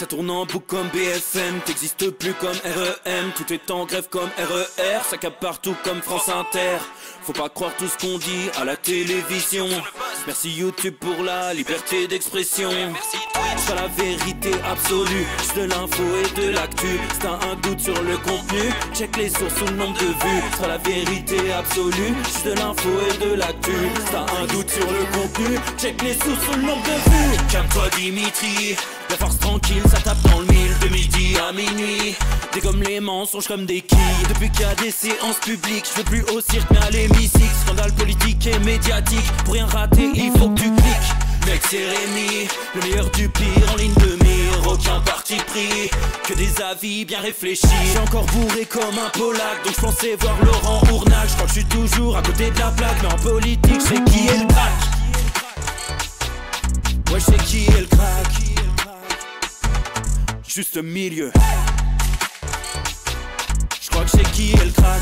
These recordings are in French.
Ça tourne en boucle comme BFM, t'existes plus comme REM. Tout est en grève comme RER, ça capte partout comme France Inter. Faut pas croire tout ce qu'on dit à la télévision. Merci YouTube pour la liberté d'expression. C'est pas la vérité absolue, juste de l'info et de l'actu. Si t'as un doute sur le contenu, check les sources ou le nombre de vues. C'est pas la vérité absolue, juste de l'info et de l'actu. Si t'as un doute sur le contenu, check les sources ou le nombre de vues. Calme-toi Dimitri, la force tranquille, ça tape dans le mille. De midi à minuit, dégomme les mensonges comme des quilles. Depuis qu'il y a des séances publiques, je veux plus au cirque mais à l'hémicycle. Scandale politique et médiatique, pour rien rater il faut que tu cliques. Mec c'est Rémi, le meilleur du pire en ligne de mire. Aucun parti pris, que des avis bien réfléchis. J'suis encore bourré comme un Polac, donc j'pensais voir Laurent Ournac. J'crois que j'suis toujours à côté de la plaque, mais en politique j'sais qui est le crack. Ouais j'sais qui est le crack. Juste milieu. J'crois que j'sais qui est le crack.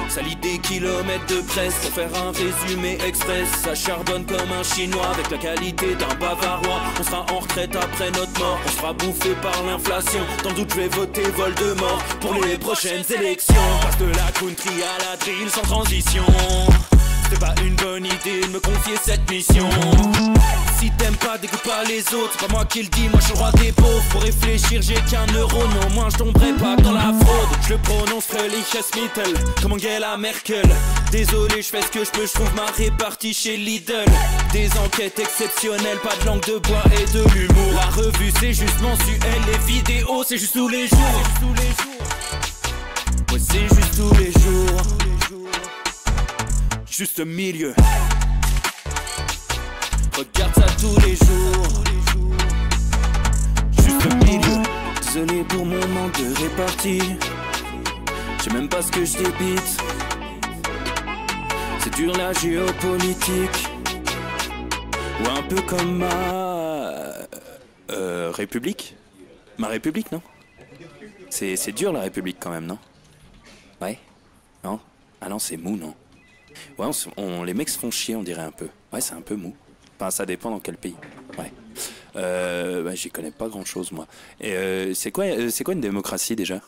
Ça lit des kilomètres de presse pour faire un résumé express. Ça charbonne comme un chinois avec la qualité d'un bavarois. On sera en retraite après notre mort, on sera bouffé par l'inflation. Dans le doute je vais voter Voldemort pour les prochaines élections. Passe de la country à la drill sans transition. C'était pas une bonne idée de me confier cette mission. Si t'aimes pas, dégoûte pas les autres. C'est pas moi qui le dis, moi je suis le roi des pauvres. Pour réfléchir, j'ai qu'un euro, non, moi je tomberai pas dans la fraude. Je le prononce Fröhliches-Mittel, comme Angela Merkel. Désolé, je fais ce que je peux, je trouve ma répartie chez Lidl. Des enquêtes exceptionnelles, pas de langue de bois et de l'humour. La revue c'est juste mensuel, les vidéos c'est juste tous les jours. Ouais, c'est juste tous les jours. Juste milieu. Regarde ça tous les jours. Juste milieu. Désolé pour mon manque de répartie. Je sais même pas ce que je débite. C'est dur la géopolitique. Ou un peu comme ma... République. Ma République, non? C'est dur la République quand même, non? Ouais? Non? Ah non, c'est mou, non? Ouais, les mecs se font chier, on dirait un peu. Ouais, c'est un peu mou. Enfin, ça dépend dans quel pays. Ouais. Bah, j'y connais pas grand chose, moi. Et c'est quoi une démocratie déjà?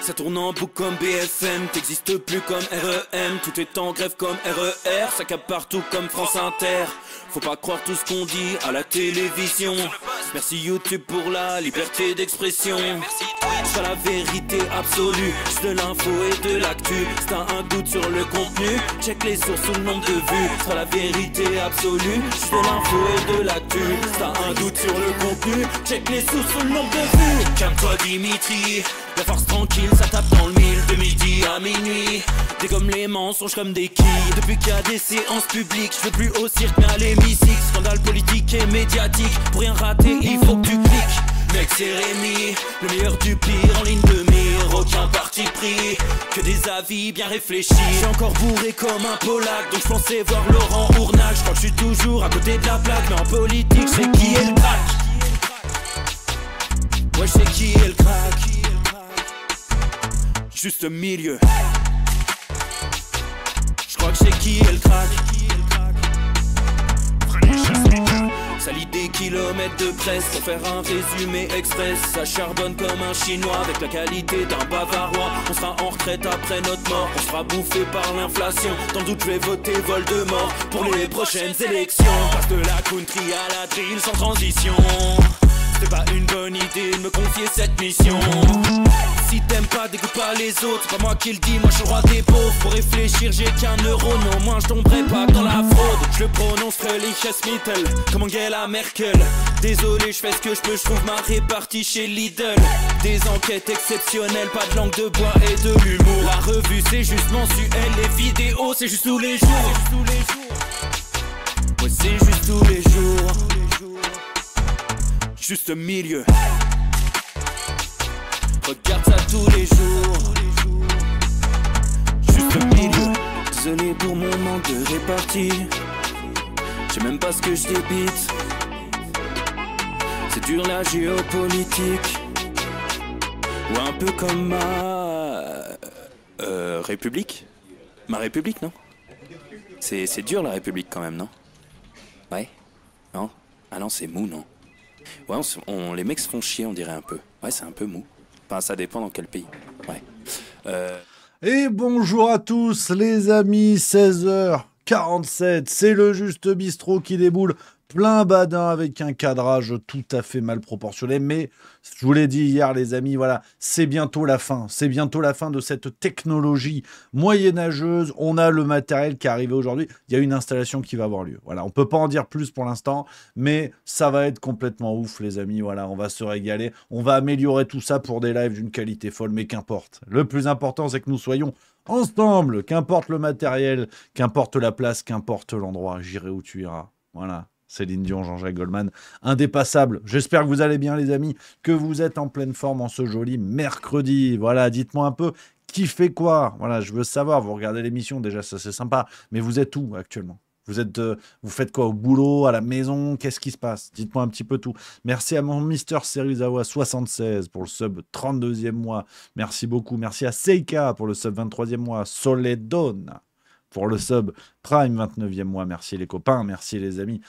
Ça tourne en boucle comme BFM, t'existes plus comme REM. Tout est en grève comme RER, ça capte partout comme France Inter. Faut pas croire tout ce qu'on dit à la télévision. Merci YouTube pour la liberté d'expression. C'est pas la vérité absolue, juste de l'info et de l'actu. Si t'as un doute sur le contenu, check les sources ou le nombre de vues. C'est pas la vérité absolue, juste de l'info et de l'actu. Si t'as un doute sur le contenu, check les sources ou le nombre de vues. Calme-toi Dimitri, la force tranquille, ça tape dans le mille. De midi à minuit, dégomme les mensonges comme des quilles. Depuis qu'il y a des séances publiques, je veux plus au cirque mais à l'hémicycle. Scandale politique et médiatique, pour rien rater il faut que tu cliques. Mec c'est Rémi, le meilleur du pire en ligne de mire. vie bien réfléchie. J'ai encore bourré comme un Polac, donc je pensais voir Laurent Ournac. Je crois que je suis toujours à côté de la plaque, mais en politique c'est qui est le crack. Ouais, je sais qui est le crack. Juste milieu. Je crois que je sais qui est le crack. Ça lit des kilomètres de presse pour faire un résumé express. Ça charbonne comme un chinois avec la qualité d'un bavarois. On sera en retraite après notre mort, on sera bouffé par l'inflation. Dans le doute je vais voter Voldemort pour les prochaines élections. Passe de la country à la drill sans transition. C'est pas une bonne idée de me confier cette mission. Si t'aimes pas, dégoûte pas les autres. C'est pas moi qui le dis, moi je suis le roi des pauvres. Pour réfléchir, j'ai qu'un euro, mais au moins je tomberai pas dans la fraude. Je le prononce Fröhliches Mittel, comme Angela Merkel. Désolé, je fais ce que je peux, je trouve ma répartie chez Lidl. Des enquêtes exceptionnelles, pas de langue de bois et de l'humour. La revue c'est juste mensuel, les vidéos c'est juste tous les jours. Ouais, c'est juste tous les jours. Juste milieu. Regarde ça tous les jours. Juste milieu. Désolé pour mon manque de répartie. Je sais même pas ce que je débite. C'est dur la géopolitique. Ou un peu comme ma République. Ma République, non? C'est dur la République quand même, non? Ouais? Non? Ah non, c'est mou, non? Ouais, les mecs se font chier, on dirait un peu. Ouais, c'est un peu mou. Enfin, ça dépend dans quel pays. Ouais. Et bonjour à tous les amis, 16h47, c'est le Juste Bistrot qui déboule, plein badin avec un cadrage tout à fait mal proportionné, mais je vous l'ai dit hier les amis, voilà, c'est bientôt la fin de cette technologie moyenâgeuse. On a le matériel qui est arrivé aujourd'hui, il y a une installation qui va avoir lieu, voilà, on peut pas en dire plus pour l'instant, mais ça va être complètement ouf les amis, voilà, on va se régaler, on va améliorer tout ça pour des lives d'une qualité folle, mais qu'importe, le plus important c'est que nous soyons ensemble, qu'importe le matériel, qu'importe la place, qu'importe l'endroit, j'irai où tu iras, voilà. Céline Dion, Jean-Jacques Goldman, indépassable. J'espère que vous allez bien les amis, que vous êtes en pleine forme en ce joli mercredi. Voilà, dites-moi un peu, qui fait quoi? Voilà, je veux savoir, vous regardez l'émission déjà, ça c'est sympa, mais vous êtes où actuellement? Vous faites quoi au boulot, à la maison? Qu'est-ce qui se passe? Dites-moi un petit peu tout. Merci à mon Mister Serizawa 76 pour le sub 32e mois. Merci beaucoup. Merci à Seika pour le sub 23e mois. Soledon pour le sub Prime 29e mois. Merci les copains, merci les amis.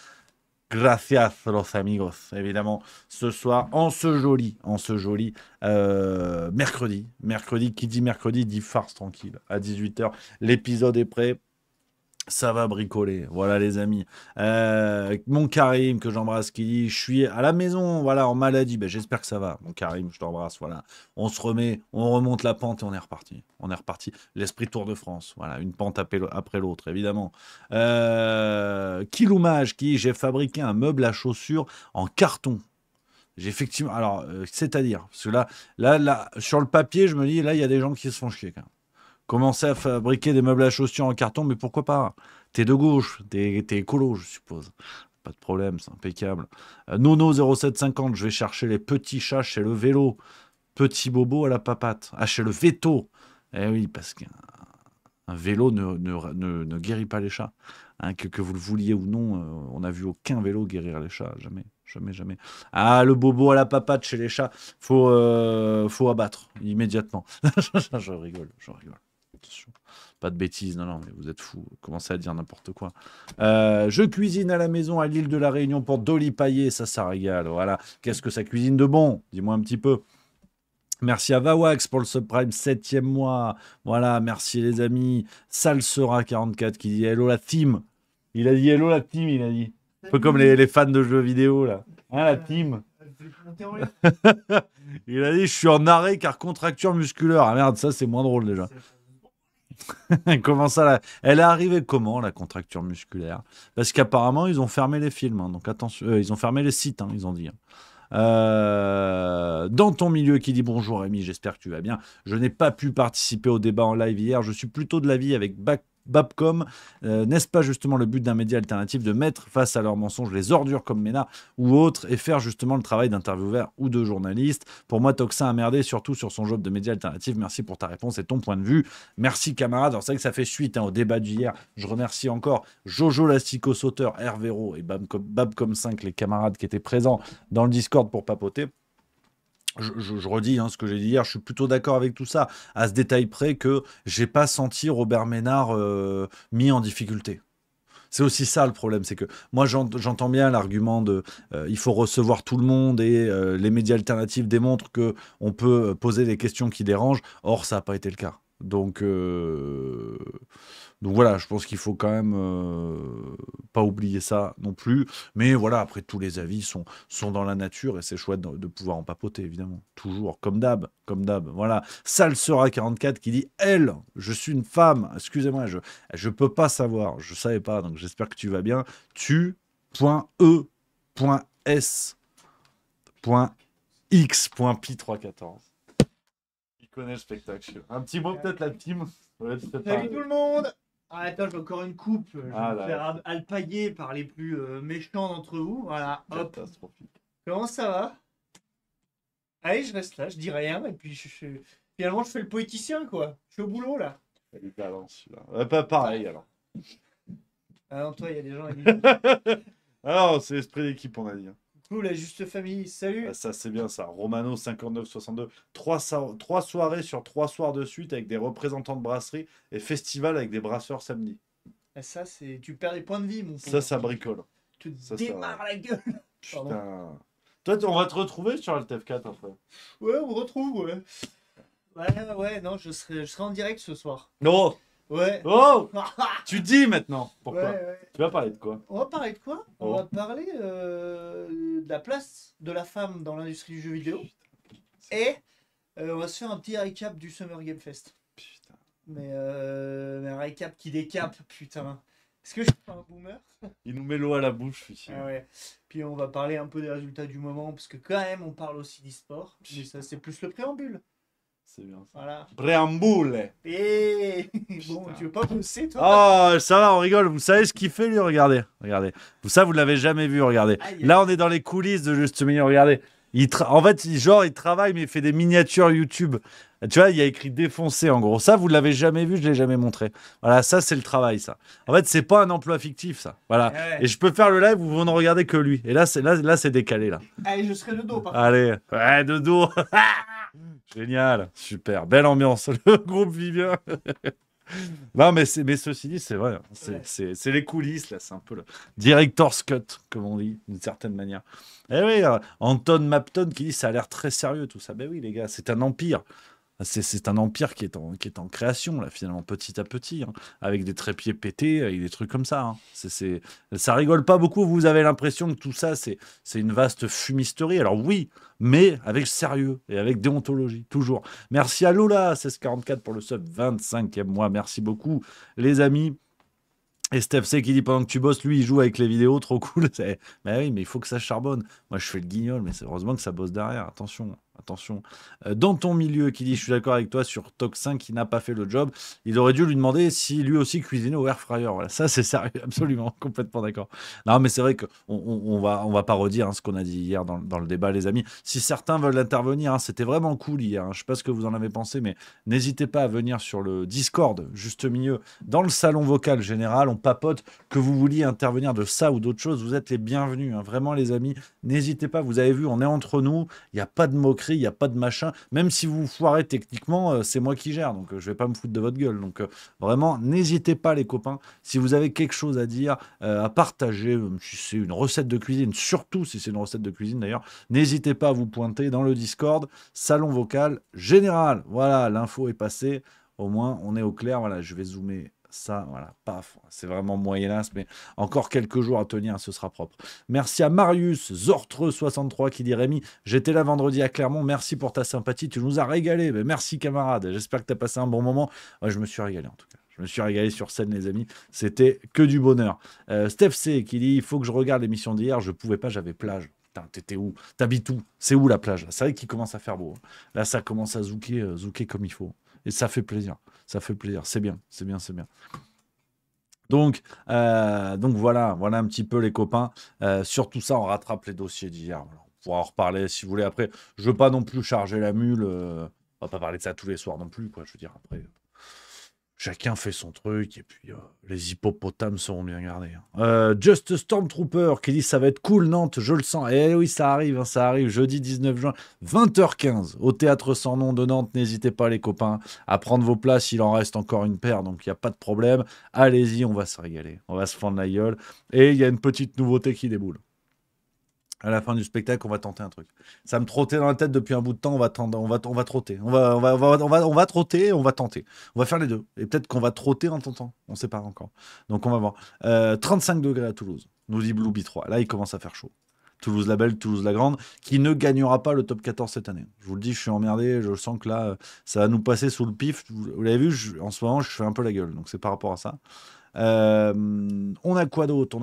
Gracias los amigos, évidemment, ce soir, en ce joli mercredi. Mercredi, qui dit mercredi, dit farce tranquille. À 18h, l'épisode est prêt. Ça va bricoler, voilà les amis. Mon Karim, que j'embrasse, qui dit, je suis à la maison, voilà, en maladie. Ben, j'espère que ça va, mon Karim, je t'embrasse, voilà. On se remet, on remonte la pente et on est reparti. On est reparti. L'esprit Tour de France, voilà, une pente après l'autre, évidemment. Kiloumage, qui, j'ai fabriqué un meuble à chaussures en carton. J'ai effectivement, alors, c'est-à-dire, parce que là, sur le papier, je me dis, là, il y a des gens qui se font chier, quand même. Commencer à fabriquer des meubles à chaussures en carton, mais pourquoi pas? T'es de gauche, t'es écolo, je suppose. Pas de problème, c'est impeccable. Nono 0750, je vais chercher les petits chats chez le vélo. Petit bobo à la papate. Ah, chez le veto. Eh oui, parce qu'un vélo ne guérit pas les chats. Hein, que vous le vouliez ou non, on n'a vu aucun vélo guérir les chats. Jamais, jamais, jamais. Ah, le bobo à la papate chez les chats, faut abattre immédiatement. Je rigole. Attention. Pas de bêtises, non, mais vous êtes fous. Commencez à dire n'importe quoi. Je cuisine à la maison à l'île de la Réunion pour Dolly Paillet, ça régale. Voilà. Qu'est-ce que ça cuisine de bon? Dis-moi un petit peu. Merci à Vawax pour le subprime 7e mois. Voilà, merci les amis. Salsera44 qui dit hello la team. Il a dit hello la team, il a dit. Un peu comme les fans de jeux vidéo, là. Hein, la team. Il a dit je suis en arrêt car contracture musculaire. Ah merde, ça c'est moins drôle déjà. Comment ça là? Elle est arrivée comment la contracture musculaire? Parce qu'apparemment ils ont fermé les films, hein, donc attention, ils ont fermé les sites, hein, ils ont dit. Dans ton milieu qui dit bonjour Rémi, j'espère que tu vas bien. Je n'ai pas pu participer au débat en live hier. Je suis plutôt de l'avis avec Babcom, n'est-ce pas justement le but d'un média alternatif de mettre face à leurs mensonges les ordures comme Ménard ou autres et faire justement le travail d'intervieweur ou de journaliste? Pour moi, Toxin a merdé, surtout sur son job de média alternatif. Merci pour ta réponse et ton point de vue. Merci camarade. Alors c'est vrai que ça fait suite au débat d'hier. Je remercie encore Jojo l'astico-sauteur, Hervéro et Babcom 5, les camarades qui étaient présents dans le Discord pour papoter. Je redis ce que j'ai dit hier, je suis plutôt d'accord avec tout ça, à ce détail près que j'ai pas senti Robert Ménard mis en difficulté. C'est aussi ça le problème, c'est que moi j'entends bien l'argument de il faut recevoir tout le monde et les médias alternatifs démontrent que on peut poser des questions qui dérangent. Or ça n'a pas été le cas. Donc voilà, je pense qu'il faut quand même pas oublier ça non plus. Mais voilà, après tous les avis sont dans la nature et c'est chouette de pouvoir en papoter, évidemment. Toujours, comme d'hab, comme d'hab. Voilà, Salsera 44 qui dit elle, je suis une femme. Excusez-moi, je peux pas savoir, je savais pas, donc j'espère que tu vas bien. Tu.e.s.x.pi314. Il connaît le spectacle. Un petit mot peut-être la team. Ouais, salut tout le monde. Ah, attends, j'ai encore une coupe. Je vais me là. faire alpaguer par les plus méchants d'entre vous. Voilà, hop. Comment ça va? Allez, je reste là, je dis rien. Et puis, finalement, je fais le poéticien, quoi. Je suis au boulot, là. Salut, talent, celui-là. Ouais, pas pareil, alors. Ah non, toi, il y a des gens... Alors, c'est l'esprit d'équipe, on a dit. Nous, la juste famille, salut. Ah, ça, c'est bien, ça. Romano, 59-62. 3 soirées sur 3 soirs de suite avec des représentants de brasserie et festival avec des brasseurs samedi. Ah, ça, c'est... Tu perds des points de vie, mon pauvre. Ça bricole. Tu te démarres la gueule. Putain. Toi, on va te retrouver sur le TF4, après. Ouais, on retrouve, ouais. Ouais, non, je serai en direct ce soir. Non. Ouais. Oh. Tu dis maintenant. Pourquoi ouais. Tu vas parler de quoi? On va parler de quoi? On va parler de la place de la femme dans l'industrie du jeu vidéo. Et on va se faire un petit récap du Summer Game Fest. Putain. Mais un récap qui décape, putain. Est-ce que je suis un boomer? Il nous met l'eau à la bouche, ici. Ah ouais. Puis on va parler un peu des résultats du moment, parce que quand même, on parle aussi d'e-sport. Mais ça, c'est plus le préambule. C'est bien ça. Voilà. Préambule. Et bon, tu veux pas bosser, toi? Oh, ça va, on rigole. Vous savez ce qu'il fait, lui? Regardez. Ça, vous l'avez jamais vu, regardez. Là, on est dans les coulisses de Juste Milieu, regardez. En fait, il travaille, mais il fait des miniatures YouTube. Tu vois, il y a écrit défoncé, en gros. Ça, vous l'avez jamais vu, je l'ai jamais montré. Voilà, ça, c'est le travail, ça. En fait, c'est pas un emploi fictif, ça. Voilà. Ouais. Et je peux faire le live où vous ne regardez que lui. Et là, c'est décalé, là. Allez, je serai de dos, par contre. Allez. Ouais, de dos. Génial. Super. Belle ambiance. Le groupe vit bien. Non, mais ceci dit, c'est vrai. C'est les coulisses, là. C'est un peu le director's cut, comme on dit, d'une certaine manière. Eh oui, Anton Mapton qui dit ça a l'air très sérieux, tout ça. Ben oui, les gars, c'est un empire. C'est un empire qui est en création, là, finalement, petit à petit, hein, avec des trépieds pétés, avec des trucs comme ça. Hein. Ça rigole pas beaucoup. Vous avez l'impression que tout ça, c'est une vaste fumisterie. Alors oui, mais avec sérieux et avec déontologie, toujours. Merci à Lola, 1644 pour le sub, 25e mois. Merci beaucoup, les amis. Et Steph C qui dit pendant que tu bosses, lui il joue avec les vidéos, trop cool. Mais oui, mais il faut que ça charbonne. Moi je fais le guignol, mais c'est heureusement que ça bosse derrière. Attention. Dans ton milieu, qui dit je suis d'accord avec toi sur Toxin qui n'a pas fait le job, il aurait dû lui demander si lui aussi cuisinait au air fryer. Voilà, ça c'est sérieux, absolument, complètement d'accord. Non, mais c'est vrai qu'on va pas redire ce qu'on a dit hier dans le débat, les amis. Si certains veulent intervenir, c'était vraiment cool hier. Je sais pas ce que vous en avez pensé, mais n'hésitez pas à venir sur le Discord, juste milieu, dans le salon vocal général. On papote, que vous vouliez intervenir de ça ou d'autres choses, vous êtes les bienvenus. Vraiment, les amis, n'hésitez pas. Vous avez vu, on est entre nous, il n'y a pas de moquerie, il n'y a pas de machin. Même si vous foirez techniquement, c'est moi qui gère. Donc, je vais pas me foutre de votre gueule. Donc, vraiment, n'hésitez pas, les copains. Si vous avez quelque chose à dire, à partager, si c'est une recette de cuisine, surtout si c'est une recette de cuisine d'ailleurs, n'hésitez pas à vous pointer dans le Discord, salon vocal général. Voilà, l'info est passée. Au moins, on est au clair. Voilà, je vais zoomer ça, voilà, paf, c'est vraiment moyenasse, mais encore quelques jours à tenir, ce sera propre. Merci à Marius Zortre63 qui dit Rémi, j'étais là vendredi à Clermont, merci pour ta sympathie, tu nous as régalé. Mais merci camarade, j'espère que tu as passé un bon moment. Ouais, je me suis régalé en tout cas. Je me suis régalé sur scène, les amis. C'était que du bonheur. Steph C qui dit il faut que je regarde l'émission d'hier. Je pouvais pas, j'avais plage. Putain, t'étais où? T'habites où? C'est où la plage? C'est vrai qu'il commence à faire beau. Là, ça commence à zouker comme il faut. Et ça fait plaisir. Ça fait plaisir. C'est bien, c'est bien, c'est bien. Donc voilà un petit peu les copains. Sur tout ça, on rattrape les dossiers d'hier. Voilà. On pourra en reparler si vous voulez après. Je veux pas non plus charger la mule. On va pas parler de ça tous les soirs non plus, quoi. Je veux dire, après, chacun fait son truc et puis les hippopotames seront bien gardés. Just Stormtrooper qui dit ça va être cool Nantes, je le sens. Eh oui, ça arrive, jeudi 19 juin, 20h15 au Théâtre Sans Nom de Nantes. N'hésitez pas les copains à prendre vos places, il en reste encore une paire, donc il n'y a pas de problème. Allez-y, on va se régaler, on va se fendre la gueule. Et il y a une petite nouveauté qui déboule. À la fin du spectacle, on va tenter un truc. Ça me trottait dans la tête depuis un bout de temps. On va trotter. On va trotter. On va tenter. On va faire les deux. Et peut-être qu'on va trotter en tentant. On ne sait pas encore. Donc on va voir. 35 degrés à Toulouse. Nous dit Blue 3. Là, il commence à faire chaud. Toulouse la Belle, Toulouse la Grande, qui ne gagnera pas le top 14 cette année. Je vous le dis, je suis emmerdé. Je sens que là, ça va nous passer sous le pif. Vous l'avez vu, en ce moment, je fais un peu la gueule. Donc c'est par rapport à ça. On a quoi d'autre?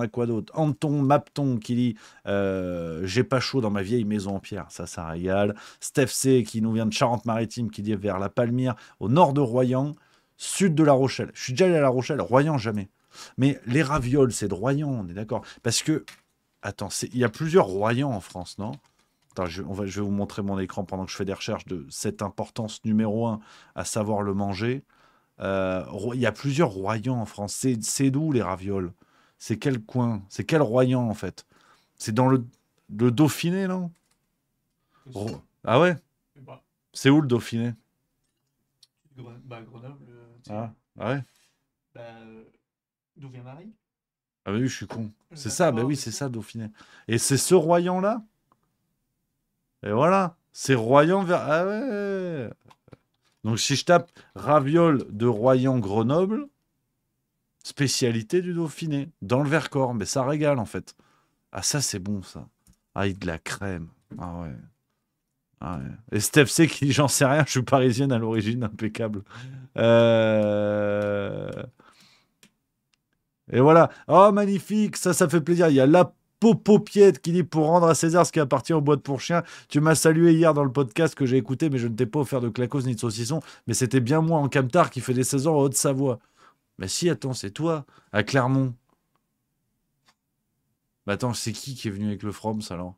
Anton Mapton qui dit j'ai pas chaud dans ma vieille maison en pierre, ça régale. Steph C qui nous vient de Charente-Maritime qui dit vers la Palmyre au nord de Royan, sud de La Rochelle. Je suis déjà allé à La Rochelle, Royan jamais. Mais les ravioles c'est de Royan, on est d'accord, parce que attends, il y a plusieurs Royans en France, non? Attends, je vais vous montrer mon écran pendant que je fais des recherches de cette importance numéro 1, à savoir le manger. Il y a plusieurs Royans en France. C'est d'où les ravioles? C'est quel coin? C'est quel Royan en fait? C'est dans le Dauphiné, non? Ah ouais? Bah, C'est où le Dauphiné? Grenoble. Ah ouais? Bah, d'où vient Marie? Ah bah oui, je suis con. C'est Bah, ça, bah oui, c'est ça, Dauphiné. Et c'est ce Royan-là? Et voilà. C'est Royan vers... Ah ouais. Donc si je tape ravioles de Royan-Grenoble, spécialité du Dauphiné, dans le Vercors, mais ça régale en fait. Ah ça c'est bon ça. Ah, avec de la crème. Ah ouais. Ah ouais. Et Steph C qui dit j'en sais rien, je suis parisienne à l'origine, impeccable. Et voilà. Oh magnifique, ça fait plaisir. Il y a la Popopiette qui dit pour rendre à César ce qui appartient aux boîtes pour chiens. Tu m'as salué hier dans le podcast que j'ai écouté, mais je ne t'ai pas offert de clacos ni de saucisson. Mais c'était bien moi en camtar qui fait des saisons en Haute-Savoie. Mais si, attends, c'est toi, à Clermont. Bah attends, c'est qui est venu avec le Froms alors?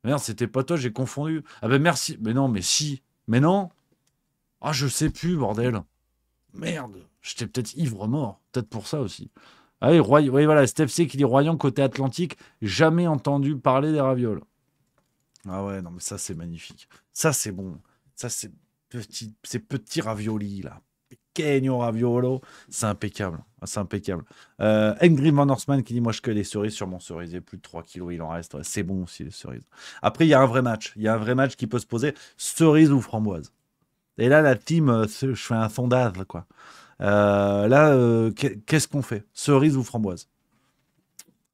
Merde, c'était pas toi, j'ai confondu. Ah ben merci. Mais non, mais si. Mais non. Ah, je sais plus, bordel. Merde. J'étais peut-être ivre mort. Peut-être pour ça aussi. Ah oui, oui, voilà, Steph C qui dit Royan côté Atlantique, jamais entendu parler des ravioles. Ah ouais, non mais ça c'est magnifique. Ça c'est bon. Ça c'est ces petits raviolis là. Pequeño raviolo. C'est impeccable. C'est impeccable. Angry Man Horseman qui dit moi je cueille des cerises sur mon cerisier. Plus de 3 kilos il en reste. Ouais, c'est bon aussi les cerises. Après il y a un vrai match. Il y a un vrai match qui peut se poser. Cerise ou framboise. Et là la team, je fais un sondage quoi. Qu'est-ce qu'on fait? Cerise ou framboise?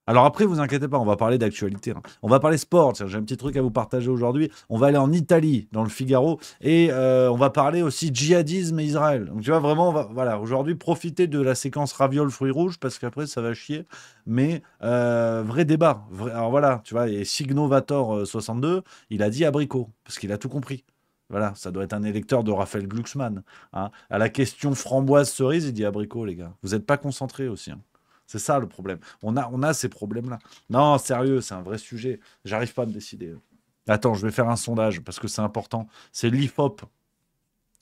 Alors après, vous inquiétez pas, on va parler d'actualité. Hein. On va parler sport. Tiens, j'ai un petit truc à vous partager aujourd'hui. On va aller en Italie, dans le Figaro, et on va parler aussi djihadisme et Israël. Donc tu vois, vraiment, voilà, aujourd'hui, profitez de la séquence ravioles fruits rouges, parce qu'après, ça va chier. Mais vrai débat. Alors voilà, tu vois, et Signovator 62, il a dit abricot, parce qu'il a tout compris. Voilà, ça doit être un électeur de Raphaël Glucksmann. Hein. À la question framboise-cerise, il dit abricot, les gars. Vous n'êtes pas concentrés aussi. Hein. C'est ça le problème. On a ces problèmes-là. Non, sérieux, c'est un vrai sujet. J'arrive pas à me décider. Attends, je vais faire un sondage parce que c'est important. C'est l'IFOP.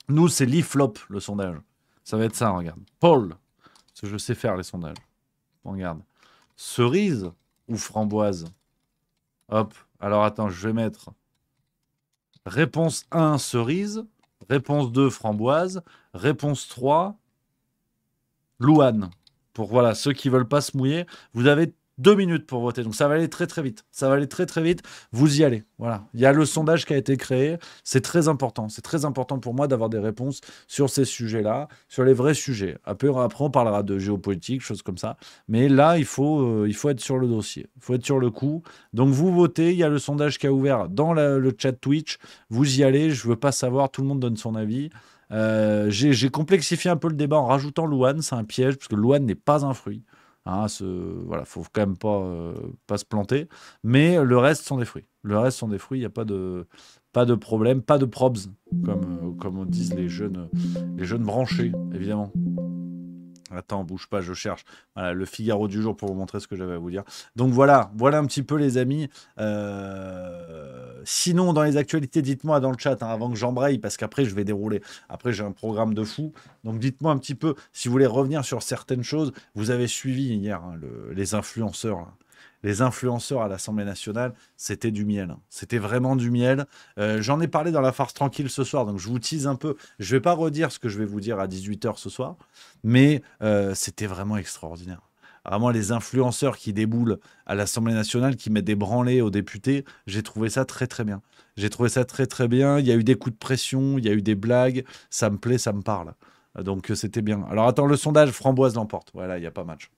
Nous, c'est l'IFLOP, le sondage. Ça va être ça, regarde. Paul, parce que je sais faire les sondages. Regarde. Cerise ou framboise? Hop. Alors attends, je vais mettre... Réponse 1, cerise. Réponse 2, framboise. Réponse 3, Louane. Pour voilà, ceux qui veulent pas se mouiller, vous avez 2 minutes pour voter. Donc ça va aller très très vite. Ça va aller très très vite. Vous y allez. Voilà. Il y a le sondage qui a été créé. C'est très important. C'est très important pour moi d'avoir des réponses sur ces sujets-là, sur les vrais sujets. Après on parlera de géopolitique, choses comme ça. Mais là, il faut être sur le dossier. Il faut être sur le coup. Donc vous votez. Il y a le sondage qui a ouvert dans le chat Twitch. Vous y allez. Je veux pas savoir. Tout le monde donne son avis. J'ai complexifié un peu le débat en rajoutant Louane, c'est un piège parce que Louane n'est pas un fruit. Hein, voilà, faut quand même pas se planter. Mais le reste sont des fruits. Le reste sont des fruits. Il n'y a pas de problème, pas de probs comme disent les jeunes branchés, évidemment. Attends, bouge pas, je cherche. Voilà, le Figaro du jour pour vous montrer ce que j'avais à vous dire. Donc voilà un petit peu les amis. Sinon, dans les actualités, dites-moi dans le chat, hein, avant que j'embraye, parce qu'après je vais dérouler. Après, j'ai un programme de fou. Donc dites-moi un petit peu, si vous voulez revenir sur certaines choses. Vous avez suivi hier hein, les influenceurs. Là. Les influenceurs à l'Assemblée nationale, c'était du miel. Hein. C'était vraiment du miel. J'en ai parlé dans la farce tranquille ce soir, donc je vous tease un peu. Je vais pas redire ce que je vais vous dire à 18h ce soir, mais c'était vraiment extraordinaire. Vraiment, les influenceurs qui déboulent à l'Assemblée nationale, qui mettent des branlées aux députés, j'ai trouvé ça très très bien. J'ai trouvé ça très très bien. Il y a eu des coups de pression, il y a eu des blagues. Ça me plaît, ça me parle. Donc c'était bien. Alors attends, le sondage, Framboise l'emporte. Voilà, il n'y a pas match.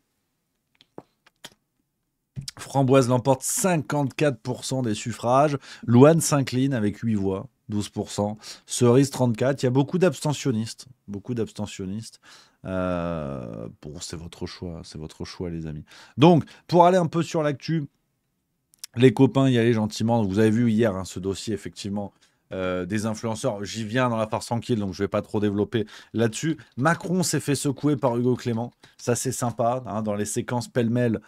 Framboise l'emporte 54% des suffrages. Louane s'incline avec 8 voix, 12%. Cerise 34%. Il y a beaucoup d'abstentionnistes. Beaucoup d'abstentionnistes. Bon, c'est votre choix, les amis. Donc, pour aller un peu sur l'actu, les copains, y aller gentiment. Vous avez vu hier hein, ce dossier, effectivement, des influenceurs. J'y viens dans la farce tranquille, donc je ne vais pas trop développer là-dessus. Macron s'est fait secouer par Hugo Clément. Ça, c'est sympa. Hein, dans les séquences pêle-mêle,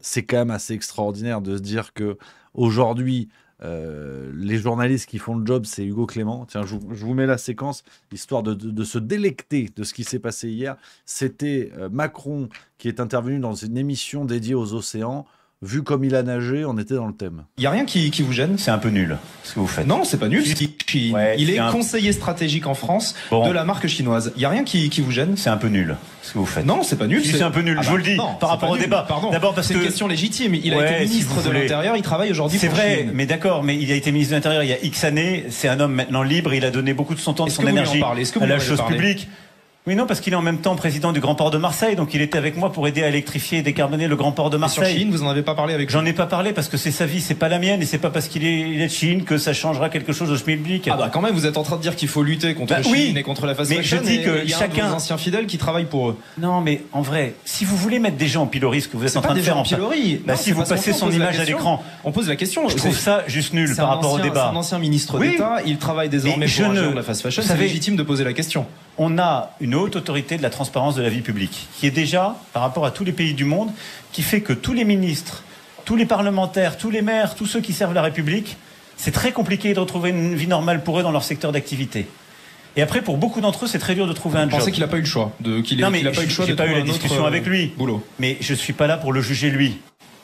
c'est quand même assez extraordinaire de se dire que aujourd'hui, les journalistes qui font le job, c'est Hugo Clément. Tiens, je vous mets la séquence, histoire de se délecter de ce qui s'est passé hier. C'était Macron qui est intervenu dans une émission dédiée aux océans. Vu comme il a nagé, on était dans le thème. Il n'y a rien qui vous gêne? C'est un peu nul ce que vous faites. Non, c'est pas nul. Ouais, il est conseiller stratégique en France de la marque chinoise. Il n'y a rien qui vous gêne? C'est un peu nul ce que vous faites. Non, c'est pas nul. C'est un peu nul, je vous le dis, non, par rapport au débat. Pardon. D'abord parce c'est que une question légitime. Il a été ministre de l'Intérieur, il travaille aujourd'hui pour Chine. C'est vrai, Chine. mais d'accord, mais il a été ministre de l'Intérieur il y a X années. C'est un homme maintenant libre, il a donné beaucoup de son temps, de son énergie à la chose publique. Oui, non, parce qu'il est en même temps président du Grand Port de Marseille, donc il était avec moi pour aider à électrifier et décarboner le Grand Port de Marseille. Et sur Chine, vous en avez pas parlé avec lui? J'en ai pas parlé parce que c'est sa vie, c'est pas la mienne, et c'est pas parce qu'il est de Chine que ça changera quelque chose au schmilblick. Ah bah quand même, vous êtes en train de dire qu'il faut lutter contre Chine et contre la fast fashion. Mais je dis que il y a chacun, un de vos anciens fidèles qui travaille pour eux. Non, mais en vrai, si vous voulez mettre des gens en pilori, ce que vous êtes en train de faire, si vous passez son image à l'écran, on pose la question. Je trouve ça juste nul par rapport au débat. C'est un ancien ministre d'État, il travaille désormais pour un géant de la fast fashion. C'est légitime de poser la question. On a une haute autorité de la transparence de la vie publique, qui est déjà, par rapport à tous les pays du monde, qui fait que tous les ministres, tous les parlementaires, tous les maires, tous ceux qui servent la République, c'est très compliqué de retrouver une vie normale pour eux dans leur secteur d'activité. Et après, pour beaucoup d'entre eux, c'est très dur de trouver un job. Vous pensez qu'il n'a pas eu le choix J'ai pas eu la discussion avec lui. Boulot. Mais je suis pas là pour le juger lui.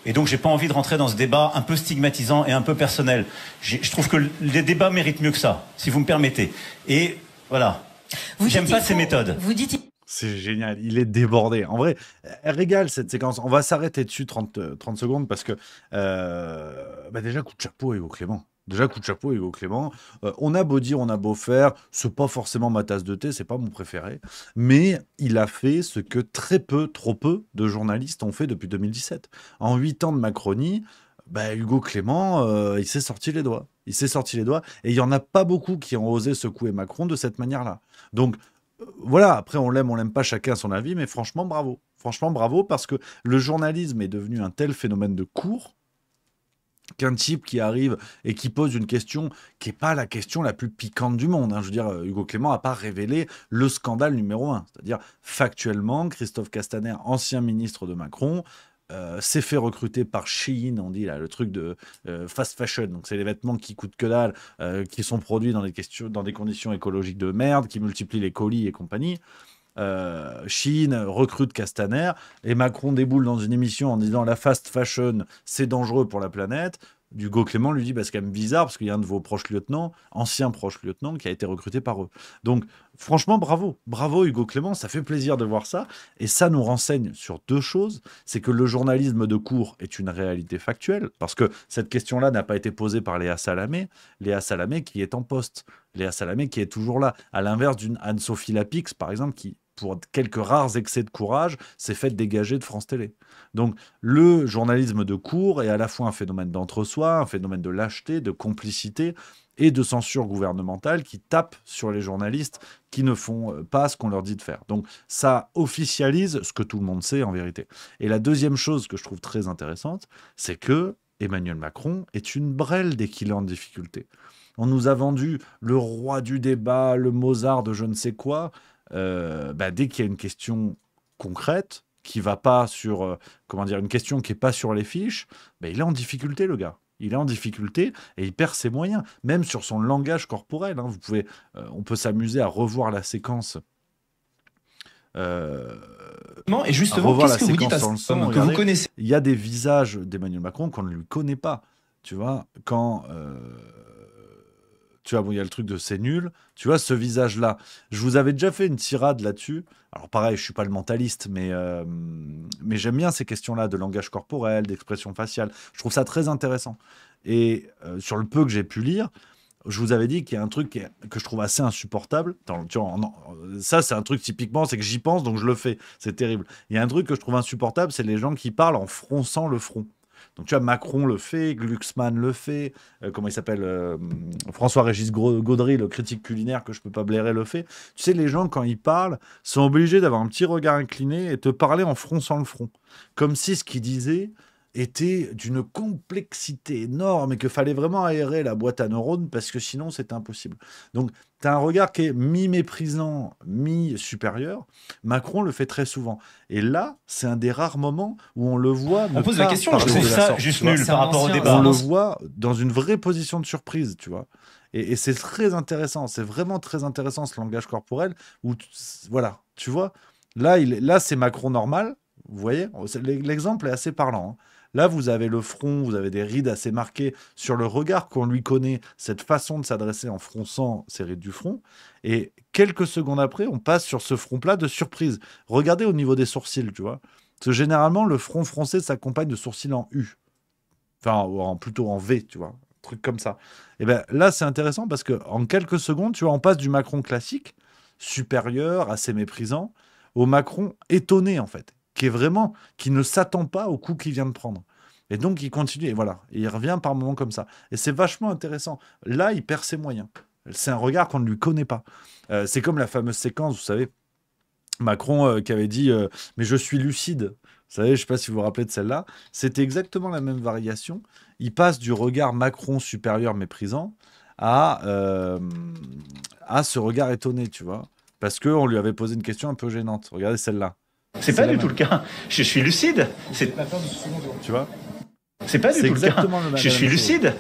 Et donc, j'ai pas envie de rentrer dans ce débat un peu stigmatisant et un peu personnel. Je trouve que les débats méritent mieux que ça, si vous me permettez. Et voilà. J'aime pas ces méthodes. Vous dites... C'est génial, il est débordé. En vrai, elle régale cette séquence. On va s'arrêter dessus 30 secondes parce que déjà, coup de chapeau à Hugo Clément. On a beau dire, on a beau faire, c'est pas forcément ma tasse de thé, c'est pas mon préféré. Mais il a fait ce que trop peu de journalistes ont fait depuis 2017. En 8 ans de Macronie, Hugo Clément, il s'est sorti les doigts. Et il n'y en a pas beaucoup qui ont osé secouer Macron de cette manière-là. Donc, voilà, après on l'aime pas, chacun a son avis, mais franchement bravo. Franchement bravo, parce que le journalisme est devenu un tel phénomène de cours qu'un type qui arrive et qui pose une question qui n'est pas la question la plus piquante du monde. Hein. Je veux dire, Hugo Clément n'a pas révélé le scandale numéro 1. C'est-à-dire, factuellement, Christophe Castaner, ancien ministre de Macron, s'est fait recruter par Shein, on dit là, le truc de fast fashion. Donc c'est les vêtements qui coûtent que dalle, qui sont produits dans des conditions écologiques de merde, qui multiplient les colis et compagnie. Shein recrute Castaner et Macron déboule dans une émission en disant la fast fashion c'est dangereux pour la planète. Hugo Clément lui dit c'est quand même bizarre parce qu'il y a un de vos anciens proches lieutenants qui a été recruté par eux. Donc franchement bravo Hugo Clément, ça fait plaisir de voir ça et ça nous renseigne sur deux choses. C'est que le journalisme de cours est une réalité factuelle parce que cette question-là n'a pas été posée par Léa Salamé qui est en poste, Léa Salamé qui est toujours là, à l'inverse d'une Anne-Sophie Lapix par exemple qui, pour quelques rares excès de courage, s'est fait dégager de France Télé. Donc, le journalisme de cours est à la fois un phénomène d'entre-soi, un phénomène de lâcheté, de complicité et de censure gouvernementale qui tape sur les journalistes qui ne font pas ce qu'on leur dit de faire. Donc, ça officialise ce que tout le monde sait en vérité. Et la deuxième chose que je trouve très intéressante, c'est que Emmanuel Macron est une brêle dès qu'il est en difficulté. On nous a vendu le roi du débat, le Mozart de je ne sais quoi. dès qu'il y a une question concrète, qui va pas sur, une question qui est pas sur les fiches, il est en difficulté, le gars. Il est en difficulté et il perd ses moyens, même sur son langage corporel. Hein. On peut s'amuser à revoir la séquence. Et justement, qu'est-ce que vous dites à ce homme que vous connaissez? Il y a des visages d'Emmanuel Macron qu'on ne lui connaît pas. Tu vois, quand tu vois, il y a le truc de c'est nul. Tu vois, ce visage-là. Je vous avais déjà fait une tirade là-dessus. Alors pareil, je suis pas le mentaliste, mais j'aime bien ces questions-là de langage corporel, d'expression faciale. Je trouve ça très intéressant. Et sur le peu que j'ai pu lire, je vous avais dit qu'il y a un truc que je trouve assez insupportable. Ça, c'est un truc typiquement, c'est que j'y pense, donc je le fais. C'est terrible. Il y a un truc que je trouve insupportable, c'est les gens qui parlent en fronçant le front. Donc, tu vois, Macron le fait, Glucksmann le fait, comment il s'appelle François-Régis Gaudry, le critique culinaire que je peux pas blairer, le fait. Tu sais, les gens, quand ils parlent, sont obligés d'avoir un petit regard incliné et te parler en fronçant le front. Comme si ce qu'ils disaient était d'une complexité énorme et qu'il fallait vraiment aérer la boîte à neurones parce que sinon, c'était impossible. Donc, tu as un regard qui est mi-méprisant, mi-supérieur. Macron le fait très souvent. Et là, c'est un des rares moments où on le voit. On pose la question, je trouve ça juste nul par rapport au débat. On le voit dans une vraie position de surprise, tu vois. Et c'est très intéressant. C'est vraiment très intéressant, ce langage corporel. Où, voilà, tu vois. Là, c'est Macron normal. Vous voyez, l'exemple est assez parlant. Hein. Là, vous avez le front, vous avez des rides assez marquées sur le regard qu'on lui connaît, cette façon de s'adresser en fronçant ses rides du front. Et quelques secondes après, on passe sur ce front plat de surprise. Regardez au niveau des sourcils, tu vois. Parce que généralement, le front français s'accompagne de sourcils en U. Enfin, plutôt en V, tu vois. Un truc comme ça. Et bien là, c'est intéressant parce qu'en quelques secondes, tu vois, on passe du Macron classique, supérieur, assez méprisant, au Macron étonné, en fait. Qui ne s'attend pas au coup qu'il vient de prendre. Et donc, il continue, et voilà. Et il revient par moments comme ça. Et c'est vachement intéressant. Là, il perd ses moyens. C'est un regard qu'on ne lui connaît pas. C'est comme la fameuse séquence, vous savez, Macron qui avait dit « Mais je suis lucide ». Vous savez, je ne sais pas si vous vous rappelez de celle-là. C'était exactement la même variation. Il passe du regard Macron supérieur méprisant à ce regard étonné, tu vois. Parce qu'on lui avait posé une question un peu gênante. Regardez celle-là. C'est pas du tout le cas. Je suis lucide. Tu vois ? C'est pas du tout le cas. Je suis lucide.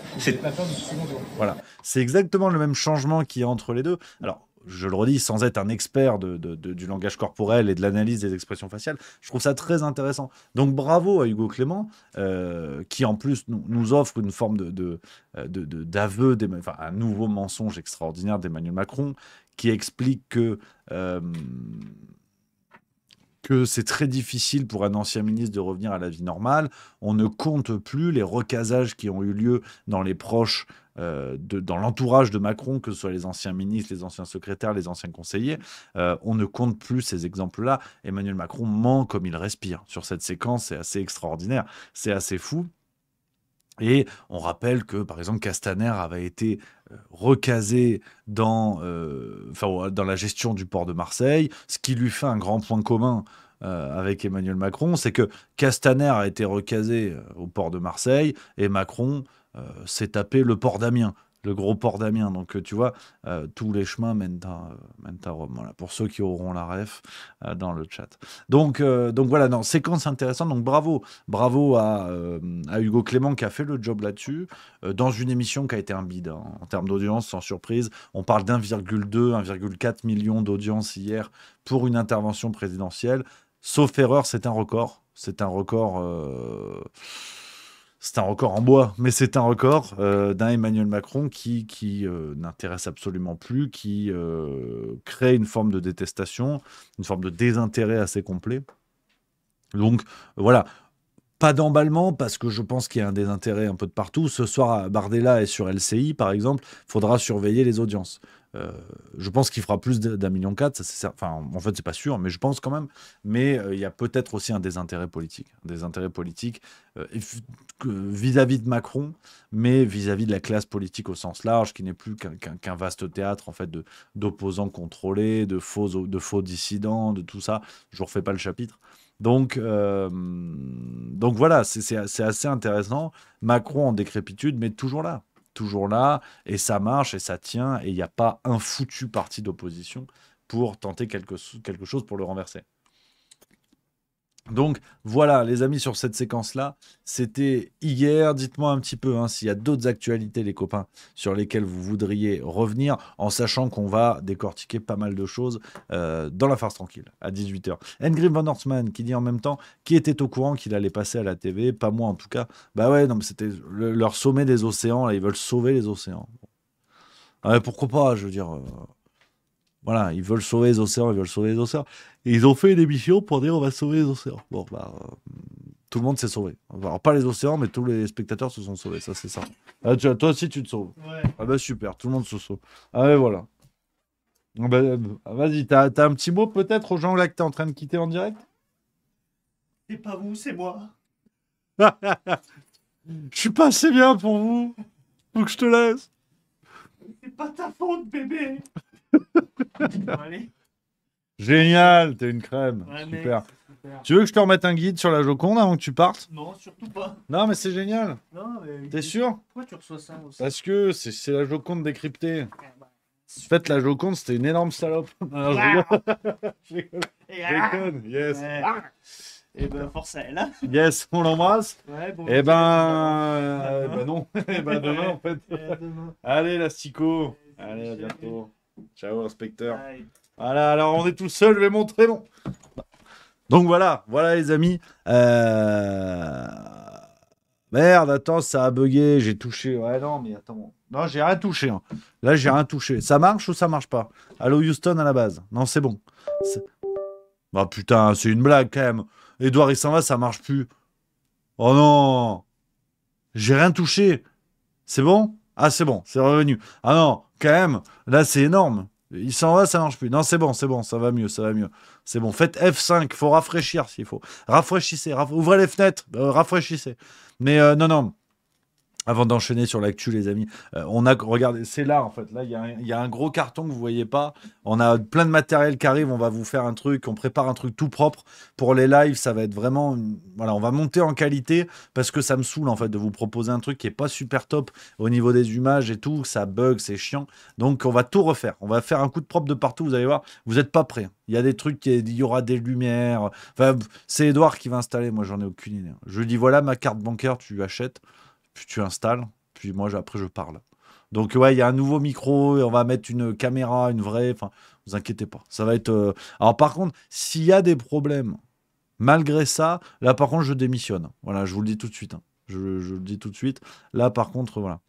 Voilà. C'est exactement le même changement qu'il y a entre les deux. Alors, je le redis, sans être un expert du langage corporel et de l'analyse des expressions faciales, je trouve ça très intéressant. Donc, bravo à Hugo Clément, qui en plus nous offre une forme d'aveu, un nouveau mensonge extraordinaire d'Emmanuel Macron, qui explique que c'est très difficile pour un ancien ministre de revenir à la vie normale. On ne compte plus les recasages qui ont eu lieu dans les proches, dans l'entourage de Macron, que ce soit les anciens ministres, les anciens secrétaires, les anciens conseillers. On ne compte plus ces exemples-là. Emmanuel Macron ment comme il respire. Sur cette séquence, c'est assez extraordinaire. C'est assez fou. Et on rappelle que, par exemple, Castaner avait été recasé dans la gestion du port de Marseille. Ce qui lui fait un grand point commun avec Emmanuel Macron, c'est que Castaner a été recasé au port de Marseille et Macron s'est tapé le port d'Amiens, le gros port d'Amiens. Donc, tu vois, tous les chemins mènent à Rome. Voilà, pour ceux qui auront la ref dans le chat. Donc voilà, non, séquence intéressante. Donc, bravo à Hugo Clément qui a fait le job là-dessus, dans une émission qui a été un bide, hein, en termes d'audience, sans surprise. On parle d'1,2, 1,4 million d'audience hier pour une intervention présidentielle. Sauf erreur, c'est un record. C'est un record en bois, mais c'est un record d'un Emmanuel Macron qui n'intéresse absolument plus, qui crée une forme de détestation, une forme de désintérêt assez complet. Donc voilà, pas d'emballement parce que je pense qu'il y a un désintérêt un peu de partout. Ce soir, Bardella est sur LCI, par exemple, il faudra surveiller les audiences. Je pense qu'il fera plus d'1,4 million. En fait, c'est pas sûr, mais je pense quand même. Mais il y a peut-être aussi un désintérêt politique. Vis-à-vis de Macron, mais vis-à-vis de la classe politique au sens large, qui n'est plus qu'un vaste théâtre en fait, d'opposants contrôlés, de faux dissidents, de tout ça. Je ne vous refais pas le chapitre. Donc voilà, c'est assez intéressant. Macron en décrépitude, mais toujours là, et ça marche, et ça tient, et il n'y a pas un foutu parti d'opposition pour tenter quelque chose pour le renverser. Donc voilà les amis sur cette séquence-là, c'était hier. Dites-moi un petit peu s'il y a d'autres actualités les copains sur lesquelles vous voudriez revenir, en sachant qu'on va décortiquer pas mal de choses dans la farce tranquille à 18h. Engrim Van Horstman qui dit en même temps qui était au courant qu'il allait passer à la TV, pas moi en tout cas. Bah ouais non mais c'était leur sommet des océans, là, ils veulent sauver les océans. Pourquoi pas, je veux dire... Voilà, ils veulent sauver les océans, ils veulent sauver les océans. Et ils ont fait une émission pour dire on va sauver les océans. Bon, tout le monde s'est sauvé. Alors, pas les océans, mais tous les spectateurs se sont sauvés, ça c'est ça. Toi aussi tu te sauves. Ouais. Ah bah super, tout le monde se sauve. Ah ouais, voilà. Vas-y, t'as un petit mot peut-être aux gens là que t'es en train de quitter en direct? C'est pas vous, c'est moi. Je suis pas assez bien pour vous. Faut que je te laisse. C'est pas ta faute, bébé. Bon, allez. Génial, t'es une crème. Ouais, Super. mec, super. Tu veux que je te remette un guide sur la Joconde avant que tu partes? Non, surtout pas. Non, mais c'est génial. Non, mais... T'es sûr? Pourquoi tu reçois ça aussi? Parce que c'est la Joconde décryptée. Bah, En fait, la Joconde, c'était une énorme salope. Non, je rigole. Je rigole. Je déconne. Yes. Ouais. Et ben, force à elle. Hein. Yes, on l'embrasse. Ouais, bon. Eh ben non. Eh ben demain, en fait. Demain. Allez, l'astico. Allez, à bientôt. Ciao, inspecteur. Bye. Voilà, alors on est tout seul, je vais montrer mon... Donc voilà les amis. Merde, attends, ça a bugué, j'ai touché. Ouais, non, mais attends. Non, j'ai rien touché. Là, j'ai rien touché. Ça marche ou ça marche pas? Allô, Houston, à la base. Non, c'est bon. Bah putain, c'est une blague quand même. Edouard, il s'en va, ça marche plus. Oh non. J'ai rien touché. C'est bon? Ah, c'est bon, c'est revenu. Ah non, quand même, là, c'est énorme. Il s'en va, ça marche plus. Non, c'est bon, ça va mieux, C'est bon, faites F5, faut rafraîchir s'il faut. Rafraîchissez, ouvrez les fenêtres, rafraîchissez. Mais non. Avant d'enchaîner sur l'actu, les amis, regardez, c'est là en fait. Là, il y a un gros carton que vous voyez pas. On a plein de matériel qui arrive. On va vous faire un truc. On prépare un truc tout propre pour les lives. Ça va être vraiment, voilà, on va monter en qualité parce que ça me saoule en fait de vous proposer un truc qui est pas super top au niveau des images et tout. Ça bug, c'est chiant. Donc, on va tout refaire. On va faire un coup de propre de partout. Vous allez voir, vous êtes pas prêts. Il y a des trucs, il y aura des lumières. Enfin, c'est Edouard qui va installer. Moi, j'en ai aucune idée. Je lui dis voilà ma carte bancaire, tu achètes. Puis tu installes, puis moi après je parle. Donc ouais, il y a un nouveau micro, et on va mettre une caméra, une vraie, enfin, vous inquiétez pas. Ça va être... Alors par contre, s'il y a des problèmes, malgré ça, là par contre je démissionne. Voilà, je vous le dis tout de suite. Je le dis tout de suite. Là par contre, voilà.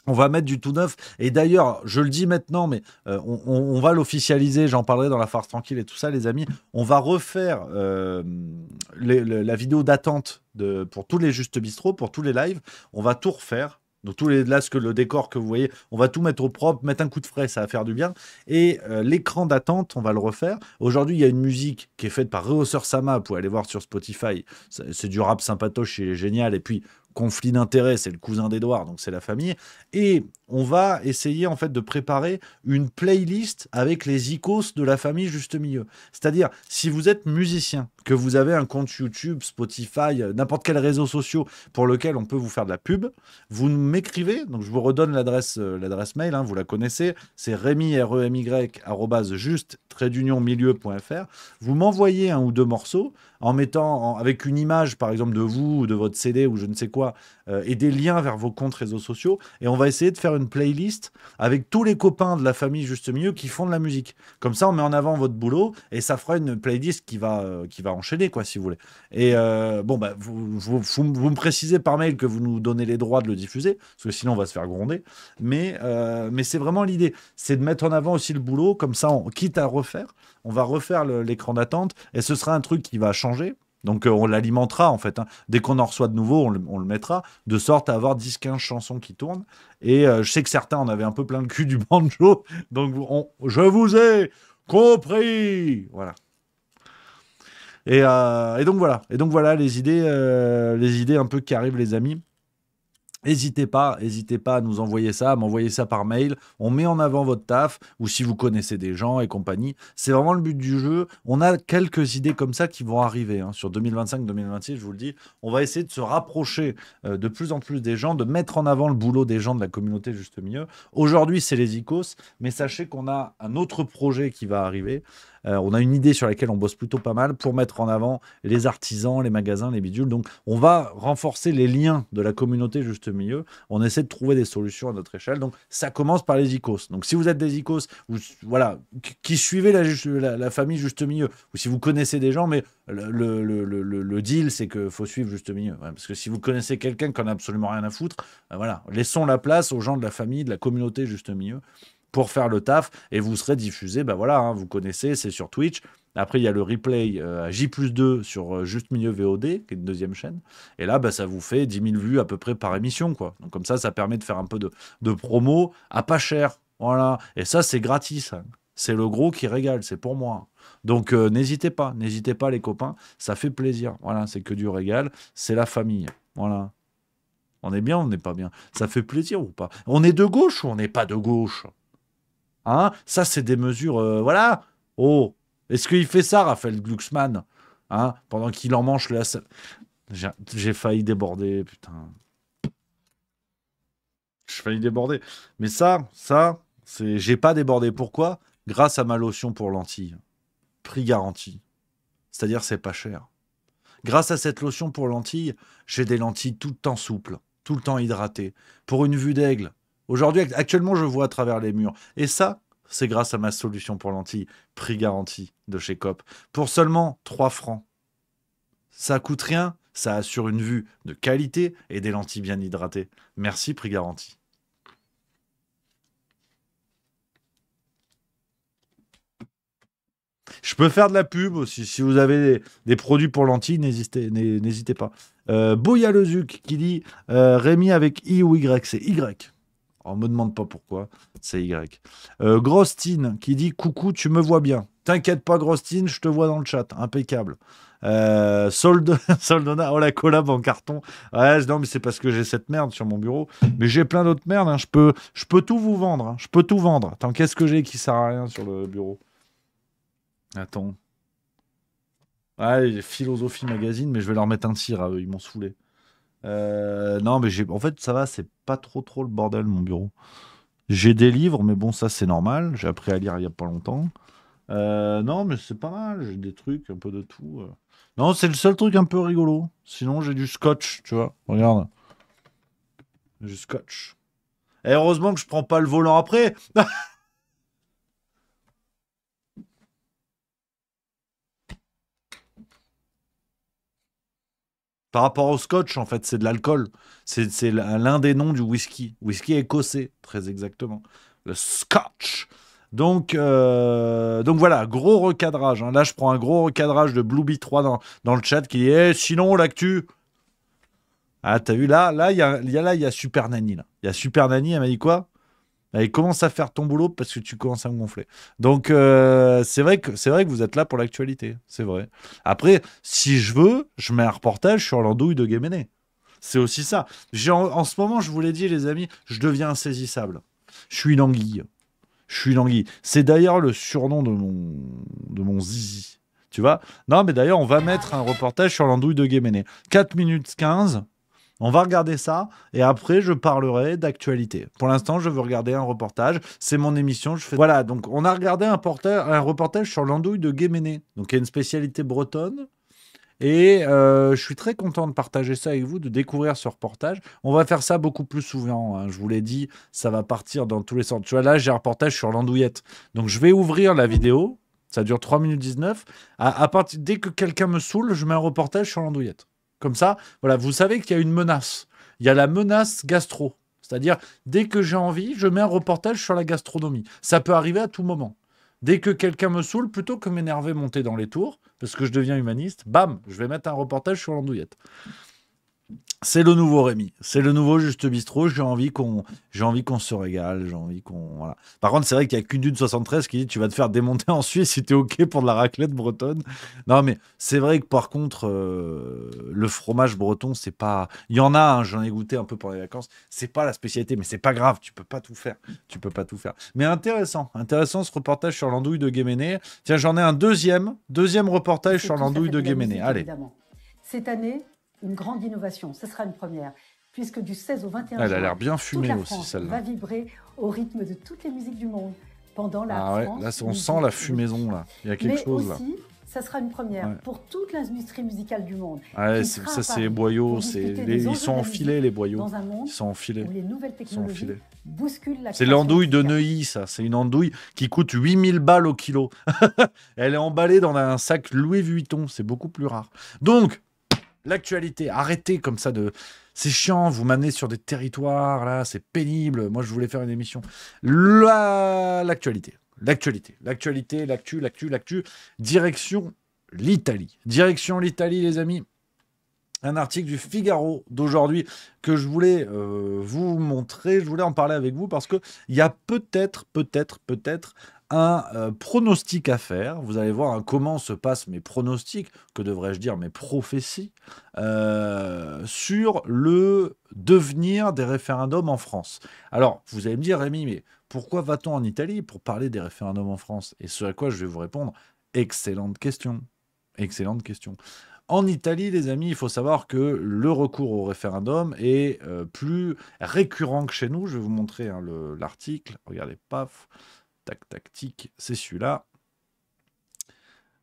On va mettre du tout neuf. Et d'ailleurs, je le dis maintenant, mais on va l'officialiser. J'en parlerai dans la farce tranquille et tout ça, les amis. On va refaire la vidéo d'attente pour tous les Justes Bistrot, pour tous les lives. On va tout refaire. Donc le décor que vous voyez, on va tout mettre au propre, mettre un coup de frais, ça va faire du bien. Et l'écran d'attente, on va le refaire. Aujourd'hui, il y a une musique qui est faite par Rehausseur Sama. Vous pouvez aller voir sur Spotify. C'est du rap sympatoche, il est génial. Et puis, conflit d'intérêts, c'est le cousin d'Edouard, donc c'est la famille. Et on va essayer en fait de préparer une playlist avec les icônes de la famille Juste Milieu. C'est-à-dire, si vous êtes musicien, que vous avez un compte YouTube, Spotify, n'importe quel réseau social pour lequel on peut vous faire de la pub, vous m'écrivez, donc je vous redonne l'adresse mail, vous la connaissez, c'est Rémi, REMY, @juste-milieu.fr. Vous m'envoyez un ou deux morceaux en mettant avec une image, par exemple, de vous ou de votre CD ou je ne sais quoi, et des liens vers vos comptes réseaux sociaux, et on va essayer de faire une playlist avec tous les copains de la famille Juste Milieu qui font de la musique. Comme ça, on met en avant votre boulot, et ça fera une playlist qui va enchaîner, quoi, si vous voulez. Et vous me précisez par mail que vous nous donnez les droits de le diffuser, parce que sinon on va se faire gronder. Mais c'est vraiment l'idée, c'est de mettre en avant aussi le boulot, comme ça, quitte à refaire, on va refaire l'écran d'attente, et ce sera un truc qui va changer. Donc on l'alimentera en fait. Dès qu'on en reçoit de nouveau, on le mettra, de sorte à avoir 10-15 chansons qui tournent. Et je sais que certains en avaient un peu plein le cul du banjo. Donc je vous ai compris. Voilà. Et donc voilà les idées un peu qui arrivent, les amis. n'hésitez pas à nous envoyer ça, à m'envoyer ça par mail. On met en avant votre taf, ou si vous connaissez des gens et compagnie. C'est vraiment le but du jeu. On a quelques idées comme ça qui vont arriver hein, sur 2025-2026, je vous le dis. On va essayer de se rapprocher de plus en plus des gens, de mettre en avant le boulot des gens de la communauté Juste Milieu. Aujourd'hui, c'est les ICOS, mais sachez qu'on a un autre projet qui va arriver. On a une idée sur laquelle on bosse plutôt pas mal pour mettre en avant les artisans, les magasins, les bidules. Donc, on va renforcer les liens de la communauté Juste Milieu. On essaie de trouver des solutions à notre échelle. Donc, ça commence par les ICOS. Donc, si vous êtes des ICOS, voilà, qui suivez la famille Juste Milieu, ou si vous connaissez des gens, mais le deal, c'est qu'il faut suivre Juste Milieu. Ouais, parce que si vous connaissez quelqu'un qui en a absolument rien à foutre, voilà, laissons la place aux gens de la famille, de la communauté Juste Milieu, pour faire le taf, et vous serez diffusé, ben voilà, hein, vous connaissez, c'est sur Twitch. Après, il y a le replay à J+2 sur Juste Milieu VOD, qui est une deuxième chaîne. Et là, ben, ça vous fait 10 000 vues à peu près par émission, quoi. Donc comme ça permet de faire un peu de promo à pas cher. Voilà. Et ça, c'est gratis. Hein. C'est le gros qui régale, c'est pour moi. Donc n'hésitez pas les copains, ça fait plaisir. Voilà, c'est que du régal, c'est la famille. Voilà. On est bien, on n'est pas bien. Ça fait plaisir ou pas? On est de gauche ou on n'est pas de gauche? Hein, ça, c'est des mesures. Voilà. Oh, est-ce qu'il fait ça, Raphaël Glucksmann hein, pendant qu'il en mange le. J'ai failli déborder, putain. J'ai failli déborder. Mais ça, c'est. J'ai pas débordé. Pourquoi? Grâce à ma lotion pour lentilles. Prix garanti. C'est-à-dire, c'est pas cher. Grâce à cette lotion pour lentilles, j'ai des lentilles tout le temps souples, tout le temps hydratées, pour une vue d'aigle. Aujourd'hui, actuellement, je vois à travers les murs. Et ça, c'est grâce à ma solution pour lentilles, prix garanti de chez Coop, pour seulement 3 francs. Ça coûte rien, ça assure une vue de qualité et des lentilles bien hydratées. Merci, prix garanti. Je peux faire de la pub aussi. Si vous avez des produits pour lentilles, n'hésitez pas. Boya Lezuc qui dit Rémi avec I ou Y, c'est Y. On me demande pas pourquoi, c'est Y. Grostine qui dit coucou, tu me vois bien. T'inquiète pas, Grostine, je te vois dans le chat. Impeccable. Soldona, oh la collab en carton. Ouais, non, mais c'est parce que j'ai cette merde sur mon bureau. Mais j'ai plein d'autres merdes. Hein. Je peux tout vous vendre. Hein. Je peux tout vendre. Attends, qu'est-ce que j'ai qui sert à rien sur le bureau? Attends. Ouais, Philosophie Magazine, mais je vais leur mettre un tir à eux. Ils m'ont saoulé. Non, mais en fait, ça va, c'est pas trop le bordel, mon bureau. J'ai des livres, mais bon, ça, c'est normal. J'ai appris à lire il y a pas longtemps. Non, mais c'est pas mal. J'ai des trucs, un peu de tout. Non, c'est le seul truc un peu rigolo. Sinon, j'ai du scotch, tu vois. Regarde. Du scotch. Et heureusement que je prends pas le volant après. Par rapport au scotch, en fait, c'est de l'alcool. C'est l'un des noms du whisky. Whisky écossais, très exactement. Le scotch. Donc voilà, gros recadrage. Hein. Là, je prends un gros recadrage de Blueby 3 dans le chat qui dit sinon, l'actu. Ah, t'as vu, là, il y a Super Nanny. Là. Il y a Super Nanny, elle m'a dit quoi? Elle commence à faire ton boulot parce que tu commences à me gonfler. Donc, c'est vrai que vous êtes là pour l'actualité. C'est vrai. Après, si je veux, je mets un reportage sur l'andouille de Guéméné. C'est aussi ça. En ce moment, je vous l'ai dit, les amis, je deviens insaisissable. Je suis une anguille. C'est d'ailleurs le surnom de mon zizi. Tu vois? Non, mais d'ailleurs, on va mettre un reportage sur l'andouille de Guéméné. 4 minutes 15. On va regarder ça et après je parlerai d'actualité. Pour l'instant, je veux regarder un reportage. C'est mon émission. Voilà, donc on a regardé un reportage sur l'andouille de Guéméné. Donc il y a une spécialité bretonne. Et je suis très content de partager ça avec vous, de découvrir ce reportage. On va faire ça beaucoup plus souvent. Hein. Je vous l'ai dit, ça va partir dans tous les sens. Tu vois, là, j'ai un reportage sur l'andouillette. Donc je vais ouvrir la vidéo. Ça dure 3 minutes 19. Dès que quelqu'un me saoule, je mets un reportage sur l'andouillette. Comme ça, voilà, vous savez qu'il y a une menace. Il y a la menace gastro. C'est-à-dire, dès que j'ai envie, je mets un reportage sur la gastronomie. Ça peut arriver à tout moment. Dès que quelqu'un me saoule, plutôt que m'énerver, monter dans les tours, parce que je deviens humaniste, bam, je vais mettre un reportage sur l'andouillette. C'est le nouveau Rémi, c'est le nouveau Juste Bistrot. J'ai envie qu'on se régale, j'ai envie qu'on voilà. Par contre, c'est vrai qu'il y a qu'une d'une 73 qui dit tu vas te faire démonter en Suisse si t'es ok pour de la raclette bretonne. Non, mais c'est vrai que par contre, le fromage breton, c'est pas. Il y en a, hein, j'en ai goûté un peu pendant les vacances. C'est pas la spécialité, mais c'est pas grave. Tu peux pas tout faire. Tu peux pas tout faire. Mais intéressant ce reportage sur l'andouille de Guéméné. Tiens, j'en ai un deuxième reportage sur l'andouille de Guéméné. Allez. Évidemment. Cette année, une grande innovation, ce sera une première, puisque du 16 au 21 juin, Elle a l'air bien fumée toute la aussi, France celle-là. va vibrer au rythme de toutes les musiques du monde pendant la Ah ouais, France là on sent la fumaison là. Il y a quelque chose là. Mais aussi, ça sera une première Ouais. pour toute l'industrie musicale du monde. Ouais, qui ça sera à c'est les Paris boyaux, pour discuter des ils enjeux sont de la enfilés musique les boyaux. dans un monde Ils sont enfilés. où les nouvelles Ils sont technologies enfilés. bousculent la C'est création l'andouille de musicale. Neuilly, ça. C'est une andouille qui coûte 8000 balles au kilo. Elle est emballée dans un sac Louis Vuitton. C'est beaucoup plus rare. Donc, l'actualité. Arrêtez comme ça de... C'est chiant, vous m'amenez sur des territoires, là, c'est pénible. Moi, je voulais faire une émission. L'actualité. L'actu. Direction l'Italie. Direction l'Italie, les amis. Un article du Figaro d'aujourd'hui que je voulais vous montrer, je voulais en parler avec vous parce qu'il y a peut-être un pronostic à faire. Vous allez voir comment se passent mes pronostics, que devrais-je dire, mes prophéties, sur le devenir des référendums en France. Alors, vous allez me dire, Rémi, mais pourquoi va-t-on en Italie pour parler des référendums en France? Et ce à quoi je vais vous répondre, excellente question. En Italie, les amis, il faut savoir que le recours au référendum est plus récurrent que chez nous. Je vais vous montrer hein, l'article. Regardez, paf, tac, tic, c'est celui-là.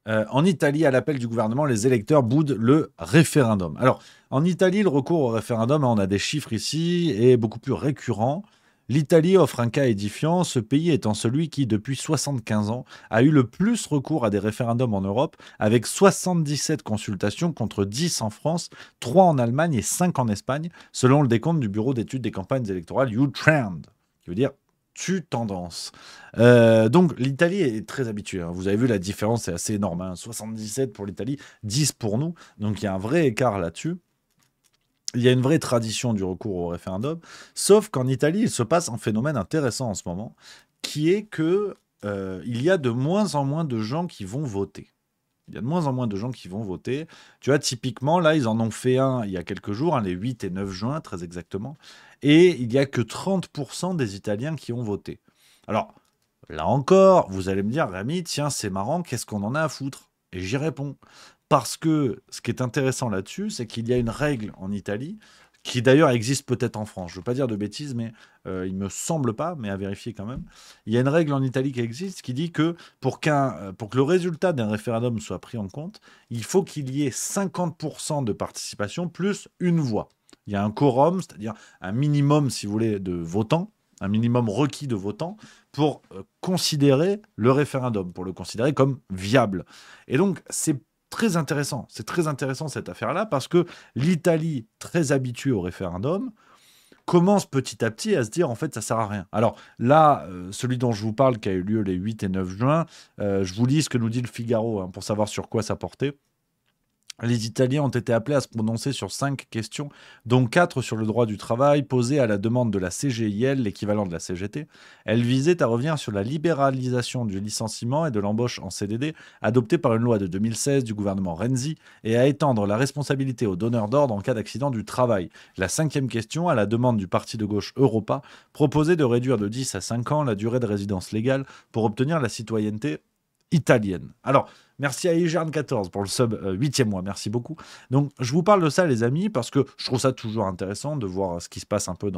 En Italie, à l'appel du gouvernement, les électeurs boudent le référendum. Alors, en Italie, le recours au référendum, on a des chiffres ici, est beaucoup plus récurrent. L'Italie offre un cas édifiant, ce pays étant celui qui, depuis 75 ans, a eu le plus recours à des référendums en Europe, avec 77 consultations contre 10 en France, 3 en Allemagne et 5 en Espagne, selon le décompte du Bureau d'études des campagnes électorales U-Trend, qui veut dire tu tendance. Donc l'Italie est très habituée. Hein. Vous avez vu la différence, c'est assez énorme. Hein. 77 pour l'Italie, 10 pour nous. Donc il y a un vrai écart là-dessus. Il y a une vraie tradition du recours au référendum, sauf qu'en Italie, il se passe un phénomène intéressant en ce moment, qui est que il y a de moins en moins de gens qui vont voter. Il y a de moins en moins de gens qui vont voter. Tu vois, typiquement, là, ils en ont fait un il y a quelques jours, hein, les 8 et 9 juin, très exactement, et il n'y a que 30% des Italiens qui ont voté. Alors, là encore, vous allez me dire, Rémi, tiens, c'est marrant, qu'est-ce qu'on en a à foutre? Et j'y réponds. Parce que ce qui est intéressant là-dessus, c'est qu'il y a une règle en Italie, qui d'ailleurs existe peut-être en France. Je ne veux pas dire de bêtises, mais il ne me semble pas, mais à vérifier quand même. Il y a une règle en Italie qui existe qui dit que pour que le résultat d'un référendum soit pris en compte, il faut qu'il y ait 50% de participation plus une voix. Il y a un quorum, c'est-à-dire un minimum, si vous voulez, de votants, un minimum requis de votants pour considérer le référendum, pour le considérer comme viable. Et donc, c'est très intéressant cette affaire-là, parce que l'Italie, très habituée au référendum, commence petit à petit à se dire, en fait, ça sert à rien. Alors là, celui dont je vous parle, qui a eu lieu les 8 et 9 juin, je vous lis ce que nous dit le Figaro, hein, pour savoir sur quoi ça portait. Les Italiens ont été appelés à se prononcer sur 5 questions, dont 4 sur le droit du travail, posées à la demande de la CGIL, l'équivalent de la CGT. Elles visaient à revenir sur la libéralisation du licenciement et de l'embauche en CDD, adoptée par une loi de 2016 du gouvernement Renzi, et à étendre la responsabilité aux donneurs d'ordre en cas d'accident du travail. La 5e question, à la demande du parti de gauche Europa, proposait de réduire de 10 à 5 ans la durée de résidence légale pour obtenir la citoyenneté italienne. Alors, merci à Igerne14 pour le sub 8e mois, merci beaucoup. Donc, je vous parle de ça, les amis, parce que je trouve ça toujours intéressant de voir ce qui se passe un peu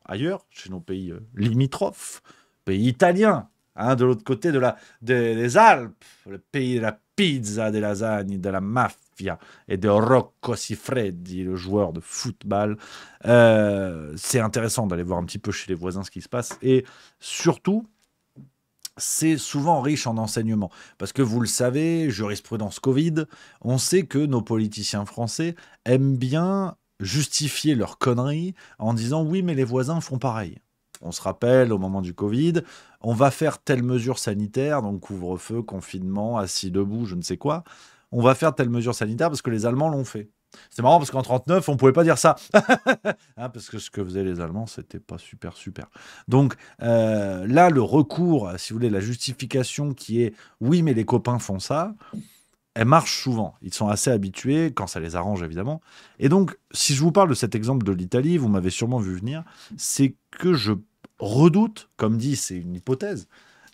ailleurs, chez nos pays limitrophes, pays italiens, hein, de l'autre côté des Alpes, le pays de la pizza, des lasagnes, de la mafia et de Rocco Siffredi, le joueur de football. C'est intéressant d'aller voir un petit peu chez les voisins ce qui se passe, et surtout, c'est souvent riche en enseignements. Parce que vous le savez, jurisprudence Covid, on sait que nos politiciens français aiment bien justifier leurs conneries en disant « oui, mais les voisins font pareil ». On se rappelle, au moment du Covid, on va faire telle mesure sanitaire, donc couvre-feu, confinement, assis debout, je ne sais quoi. On va faire telle mesure sanitaire parce que les Allemands l'ont fait. C'est marrant parce qu'en 39, on pouvait pas dire ça. Hein, parce que ce que faisaient les Allemands, c'était pas super. Donc là, le recours, si vous voulez, la justification qui est oui, mais les copains font ça, elle marche souvent. Ils sont assez habitués, quand ça les arrange évidemment. Et donc, si je vous parle de cet exemple de l'Italie, vous m'avez sûrement vu venir, c'est que je redoute, comme dit, c'est une hypothèse,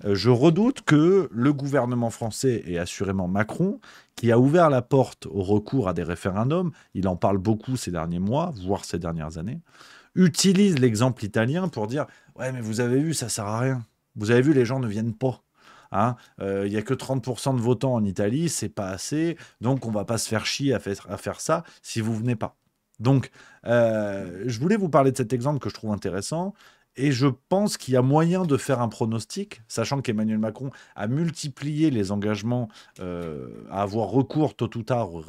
je redoute que le gouvernement français, et assurément Macron, qui a ouvert la porte au recours à des référendums, il en parle beaucoup ces derniers mois, voire ces dernières années, utilise l'exemple italien pour dire « Ouais, mais vous avez vu, ça sert à rien. Vous avez vu, les gens ne viennent pas. Hein, y a que 30% de votants en Italie, c'est pas assez, donc on va pas se faire chier à faire ça si vous venez pas. » Donc, je voulais vous parler de cet exemple que je trouve intéressant. Et je pense qu'il y a moyen de faire un pronostic, sachant qu'Emmanuel Macron a multiplié les engagements à avoir recours tôt ou tard au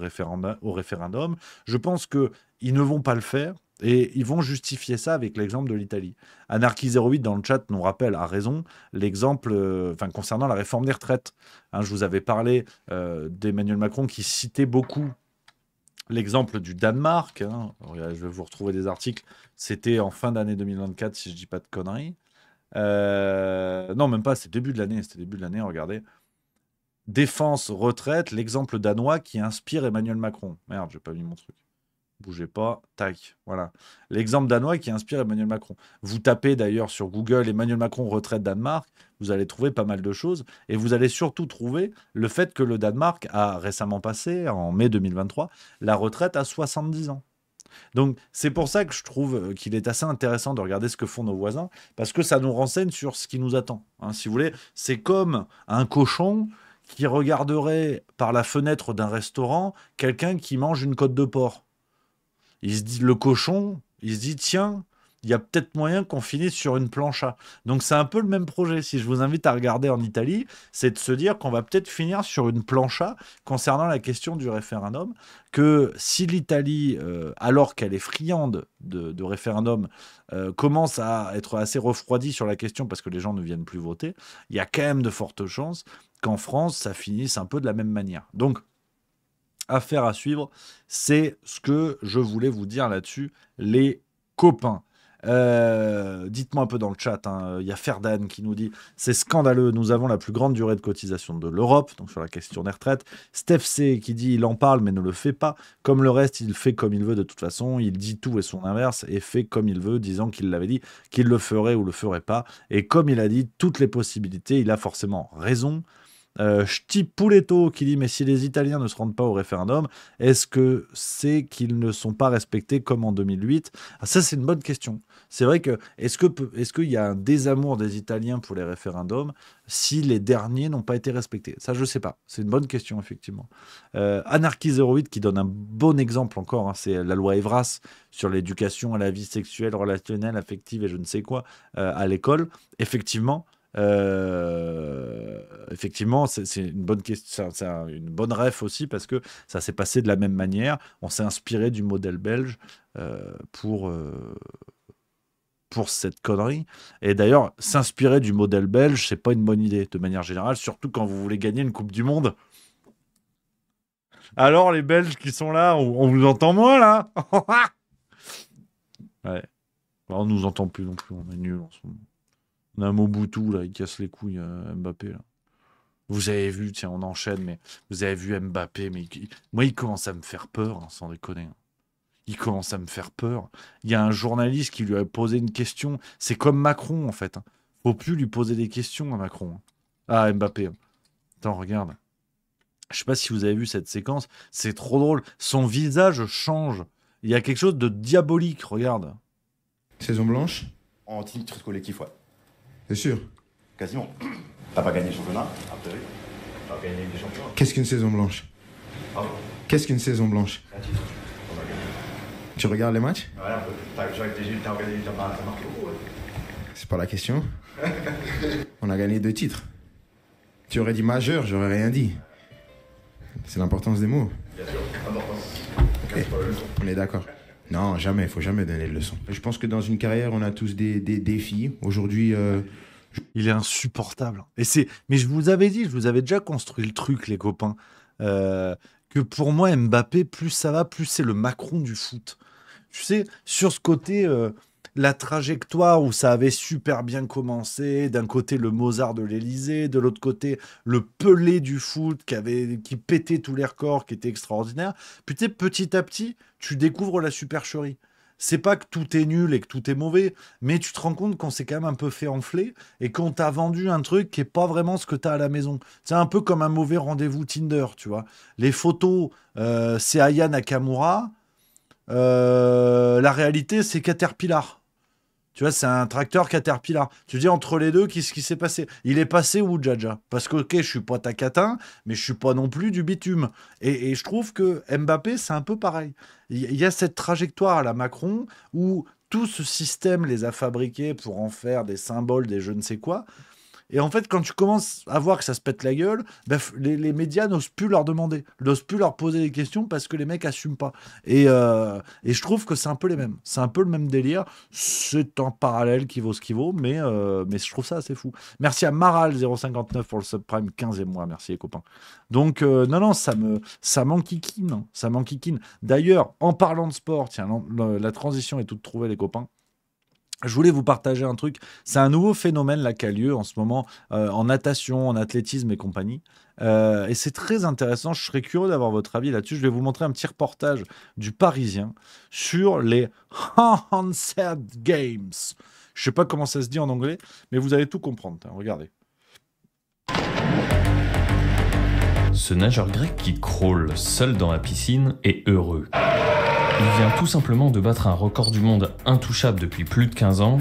référendum. Je pense qu'ils ne vont pas le faire et ils vont justifier ça avec l'exemple de l'Italie. Anarchy08 dans le chat nous rappelle, à raison, l'exemple concernant la réforme des retraites. Hein, je vous avais parlé d'Emmanuel Macron qui citait beaucoup l'exemple du Danemark, hein. Je vais vous retrouver des articles, c'était en fin d'année 2024, si je dis pas de conneries. Non, même pas, c'était début de l'année, regardez. Défense, retraite, l'exemple danois qui inspire Emmanuel Macron. Merde, j'ai pas mis mon truc. Bougez pas, tac, voilà. L'exemple danois qui inspire Emmanuel Macron. Vous tapez d'ailleurs sur Google Emmanuel Macron retraite Danemark, vous allez trouver pas mal de choses et vous allez surtout trouver le fait que le Danemark a récemment passé, en mai 2023, la retraite à 70 ans. Donc c'est pour ça que je trouve qu'il est assez intéressant de regarder ce que font nos voisins, parce que ça nous renseigne sur ce qui nous attend. Hein, si vous voulez, c'est comme un cochon qui regarderait par la fenêtre d'un restaurant quelqu'un qui mange une côte de porc. Il se dit, le cochon, il se dit, tiens, il y a peut-être moyen qu'on finisse sur une plancha. Donc c'est un peu le même projet. Si je vous invite à regarder en Italie, c'est de se dire qu'on va peut-être finir sur une plancha concernant la question du référendum, que si l'Italie, alors qu'elle est friande de référendum, commence à être assez refroidie sur la question parce que les gens ne viennent plus voter, il y a quand même de fortes chances qu'en France, ça finisse un peu de la même manière. Donc, affaire à suivre, c'est ce que je voulais vous dire là-dessus, les copains. Dites-moi un peu dans le chat, hein. Il y a Ferdan qui nous dit « C'est scandaleux, nous avons la plus grande durée de cotisation de l'Europe », donc sur la question des retraites. Steph C qui dit « Il en parle mais ne le fait pas. Comme le reste, il fait comme il veut de toute façon. Il dit tout et son inverse et fait comme il veut, disant qu'il l'avait dit, qu'il le ferait ou le ferait pas. Et comme il a dit toutes les possibilités, il a forcément raison. » Ch'ti Pouletto qui dit « Mais si les Italiens ne se rendent pas au référendum, est-ce que c'est qu'ils ne sont pas respectés comme en 2008 ?» Ça, c'est une bonne question. C'est vrai que est-ce qu'il y a un désamour des Italiens pour les référendums si les derniers n'ont pas été respectés? Ça, je ne sais pas. C'est une bonne question, effectivement. Anarchy08 qui donne un bon exemple encore, hein, c'est la loi Evras sur l'éducation à la vie sexuelle, relationnelle, affective et je ne sais quoi à l'école. Effectivement, c'est une bonne question, c'est une bonne ref aussi parce que ça s'est passé de la même manière. On s'est inspiré du modèle belge pour cette connerie. Et d'ailleurs, s'inspirer du modèle belge, c'est pas une bonne idée de manière générale, surtout quand vous voulez gagner une Coupe du Monde. Alors, les Belges qui sont là, on vous entend moins là. Ouais. On nous entend plus non plus, on est nuls en ce moment. On a un Mobutu, là, il casse les couilles, Mbappé, là. Vous avez vu, tiens, on enchaîne, mais vous avez vu Mbappé, mais moi, il commence à me faire peur, hein, sans déconner. Il commence à me faire peur. Il y a un journaliste qui lui a posé une question. C'est comme Macron, en fait. Hein. Faut plus lui poser des questions à Macron. Hein. Ah, Mbappé. Hein. Attends, regarde. Je sais pas si vous avez vu cette séquence. C'est trop drôle. Son visage change. Il y a quelque chose de diabolique, regarde. Saison blanche? En titre collectif, ouais. C'est sûr. Quasiment. T'as pas gagné le championnat, après oui. T'as gagné des champions. Qu'est-ce qu'une saison blanche? Pardon? Qu'est-ce qu'une saison blanche? Un titre. On a gagné. Tu regardes les matchs? Ouais, un peu. T'as joué avec des Gilles, t'as marqué beaucoup, ouais. C'est pas la question. On a gagné 2 titres. Tu aurais dit majeur, j'aurais rien dit. C'est l'importance des mots. Bien sûr, important. Okay. On est d'accord. Non, jamais, il faut jamais donner de leçons. Je pense que dans une carrière, on a tous des défis. Aujourd'hui... Il est insupportable. Mais je vous avais dit, je vous avais déjà construit le truc, les copains, que pour moi, Mbappé, plus ça va, plus c'est le Macron du foot. Tu sais, sur ce côté, la trajectoire où ça avait super bien commencé, d'un côté le Mozart de l'Élysée, de l'autre côté le Pelé du foot qui pétait tous les records, qui était extraordinaire. Puis tu sais, petit à petit, tu découvres la supercherie. C'est pas que tout est nul et que tout est mauvais, mais tu te rends compte qu'on s'est quand même un peu fait enfler et qu'on t'a vendu un truc qui est pas vraiment ce que t'as à la maison. C'est un peu comme un mauvais rendez-vous Tinder, tu vois. Les photos, c'est Aya Nakamura. La réalité, c'est Caterpillar. Tu vois, c'est un tracteur Caterpillar. Tu dis, entre les deux, qu'est-ce qui s'est passé? Il est passé où, Jaja? Parce que, ok, je suis pas tacatin, mais je suis pas non plus du bitume. Et je trouve que Mbappé, c'est un peu pareil. Il y a cette trajectoire à la Macron où tout ce système les a fabriqués pour en faire des symboles, des je ne sais quoi. Et en fait, quand tu commences à voir que ça se pète la gueule, les médias n'osent plus leur demander, n'osent plus leur poser des questions parce que les mecs assument pas. Et je trouve que c'est un peu les mêmes. C'est un peu le même délire. C'est un parallèle qui vaut ce qu'il vaut, mais je trouve ça assez fou. Merci à Maral059 pour le subprime 15e mois. Merci les copains. Donc, non, ça m'enquiquine. Ça m'enquiquine. D'ailleurs, en parlant de sport, tiens, la transition est toute trouvée, les copains. Je voulais vous partager un truc. C'est un nouveau phénomène là qui a lieu en ce moment en natation, en athlétisme et compagnie. Et c'est très intéressant. Je serais curieux d'avoir votre avis là-dessus. Je vais vous montrer un petit reportage du Parisien sur les Handset Games. Je sais pas comment ça se dit en anglais, mais vous allez tout comprendre. Regardez. Ce nageur grec qui crawl seul dans la piscine est heureux. Il vient tout simplement de battre un record du monde intouchable depuis plus de 15 ans,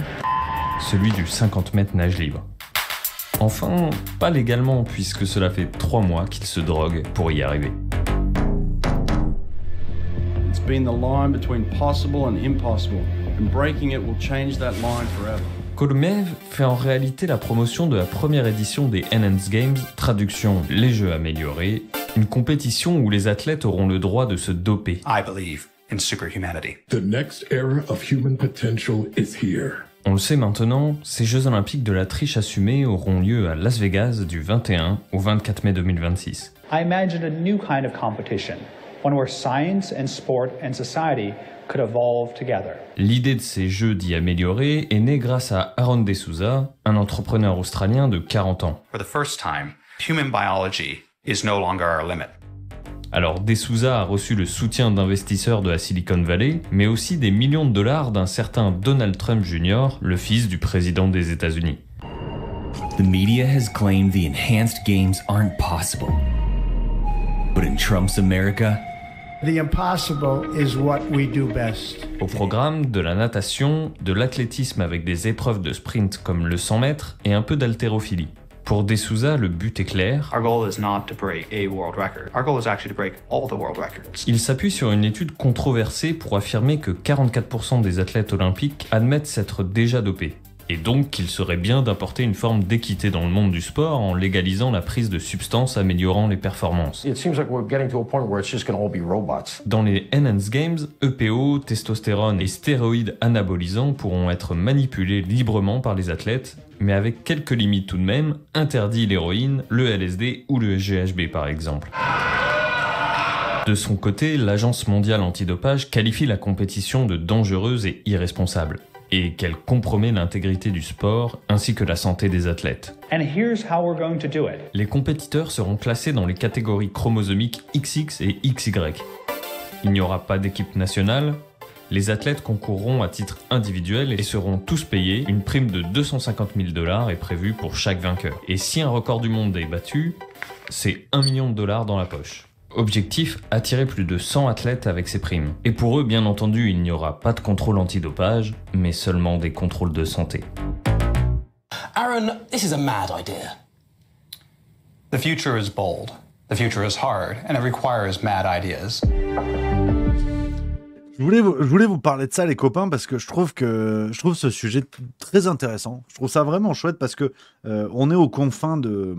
celui du 50 mètres nage libre. Enfin, pas légalement puisque cela fait 3 mois qu'il se drogue pour y arriver. It's been the line between possible and impossible, and breaking it will change that line forever. Kolomev fait en réalité la promotion de la première édition des Enhanced Games, traduction les Jeux améliorés, une compétition où les athlètes auront le droit de se doper. I believe in superhumanity. The next era of human potential is here. On le sait maintenant, ces Jeux Olympiques de la triche assumée auront lieu à Las Vegas du 21 au 24 mai 2026. I imagine a new kind of competition, one where science and sport and society could evolve together. L'idée de ces jeux d'y améliorer est née grâce à Aaron De Souza, un entrepreneur australien de 40 ans. For the first time, human biology is no longer our limit. Alors, De Souza a reçu le soutien d'investisseurs de la Silicon Valley, mais aussi des millions de dollars d'un certain Donald Trump Jr., le fils du président des États-Unis. The media has claimed the enhanced games aren't possible. But in Trump's America, the impossible is what we do best. Au programme, de la natation, de l'athlétisme avec des épreuves de sprint comme le 100 mètres et un peu d'haltérophilie. Pour De Souza, le but est clair. Our goal is not to break a world record. Our goal is actually to break all the world records. Il s'appuie sur une étude controversée pour affirmer que 44% des athlètes olympiques admettent s'être déjà dopés. Et donc qu'il serait bien d'apporter une forme d'équité dans le monde du sport en légalisant la prise de substances améliorant les performances. Dans les Enhanced Games, EPO, testostérone et stéroïdes anabolisants pourront être manipulés librement par les athlètes, mais avec quelques limites tout de même, interdit l'héroïne, le LSD ou le GHB par exemple. De son côté, l'Agence mondiale antidopage qualifie la compétition de dangereuse et irresponsable, et qu'elle compromet l'intégrité du sport ainsi que la santé des athlètes. And here's how we're going to do it. Les compétiteurs seront classés dans les catégories chromosomiques XX et XY. Il n'y aura pas d'équipe nationale. Les athlètes concourront à titre individuel et seront tous payés. Une prime de 250 000 $ est prévue pour chaque vainqueur. Et si un record du monde est battu, c'est $1 million dans la poche. Objectif, attirer plus de 100 athlètes avec ces primes. Et pour eux, bien entendu, il n'y aura pas de contrôle antidopage, mais seulement des contrôles de santé. Aaron, this is a mad idea. The future is bold. The future is hard, and it requires mad ideas. Je voulais vous parler de ça, les copains, parce que je trouve ce sujet très intéressant. Je trouve ça vraiment chouette parce que on est aux confins de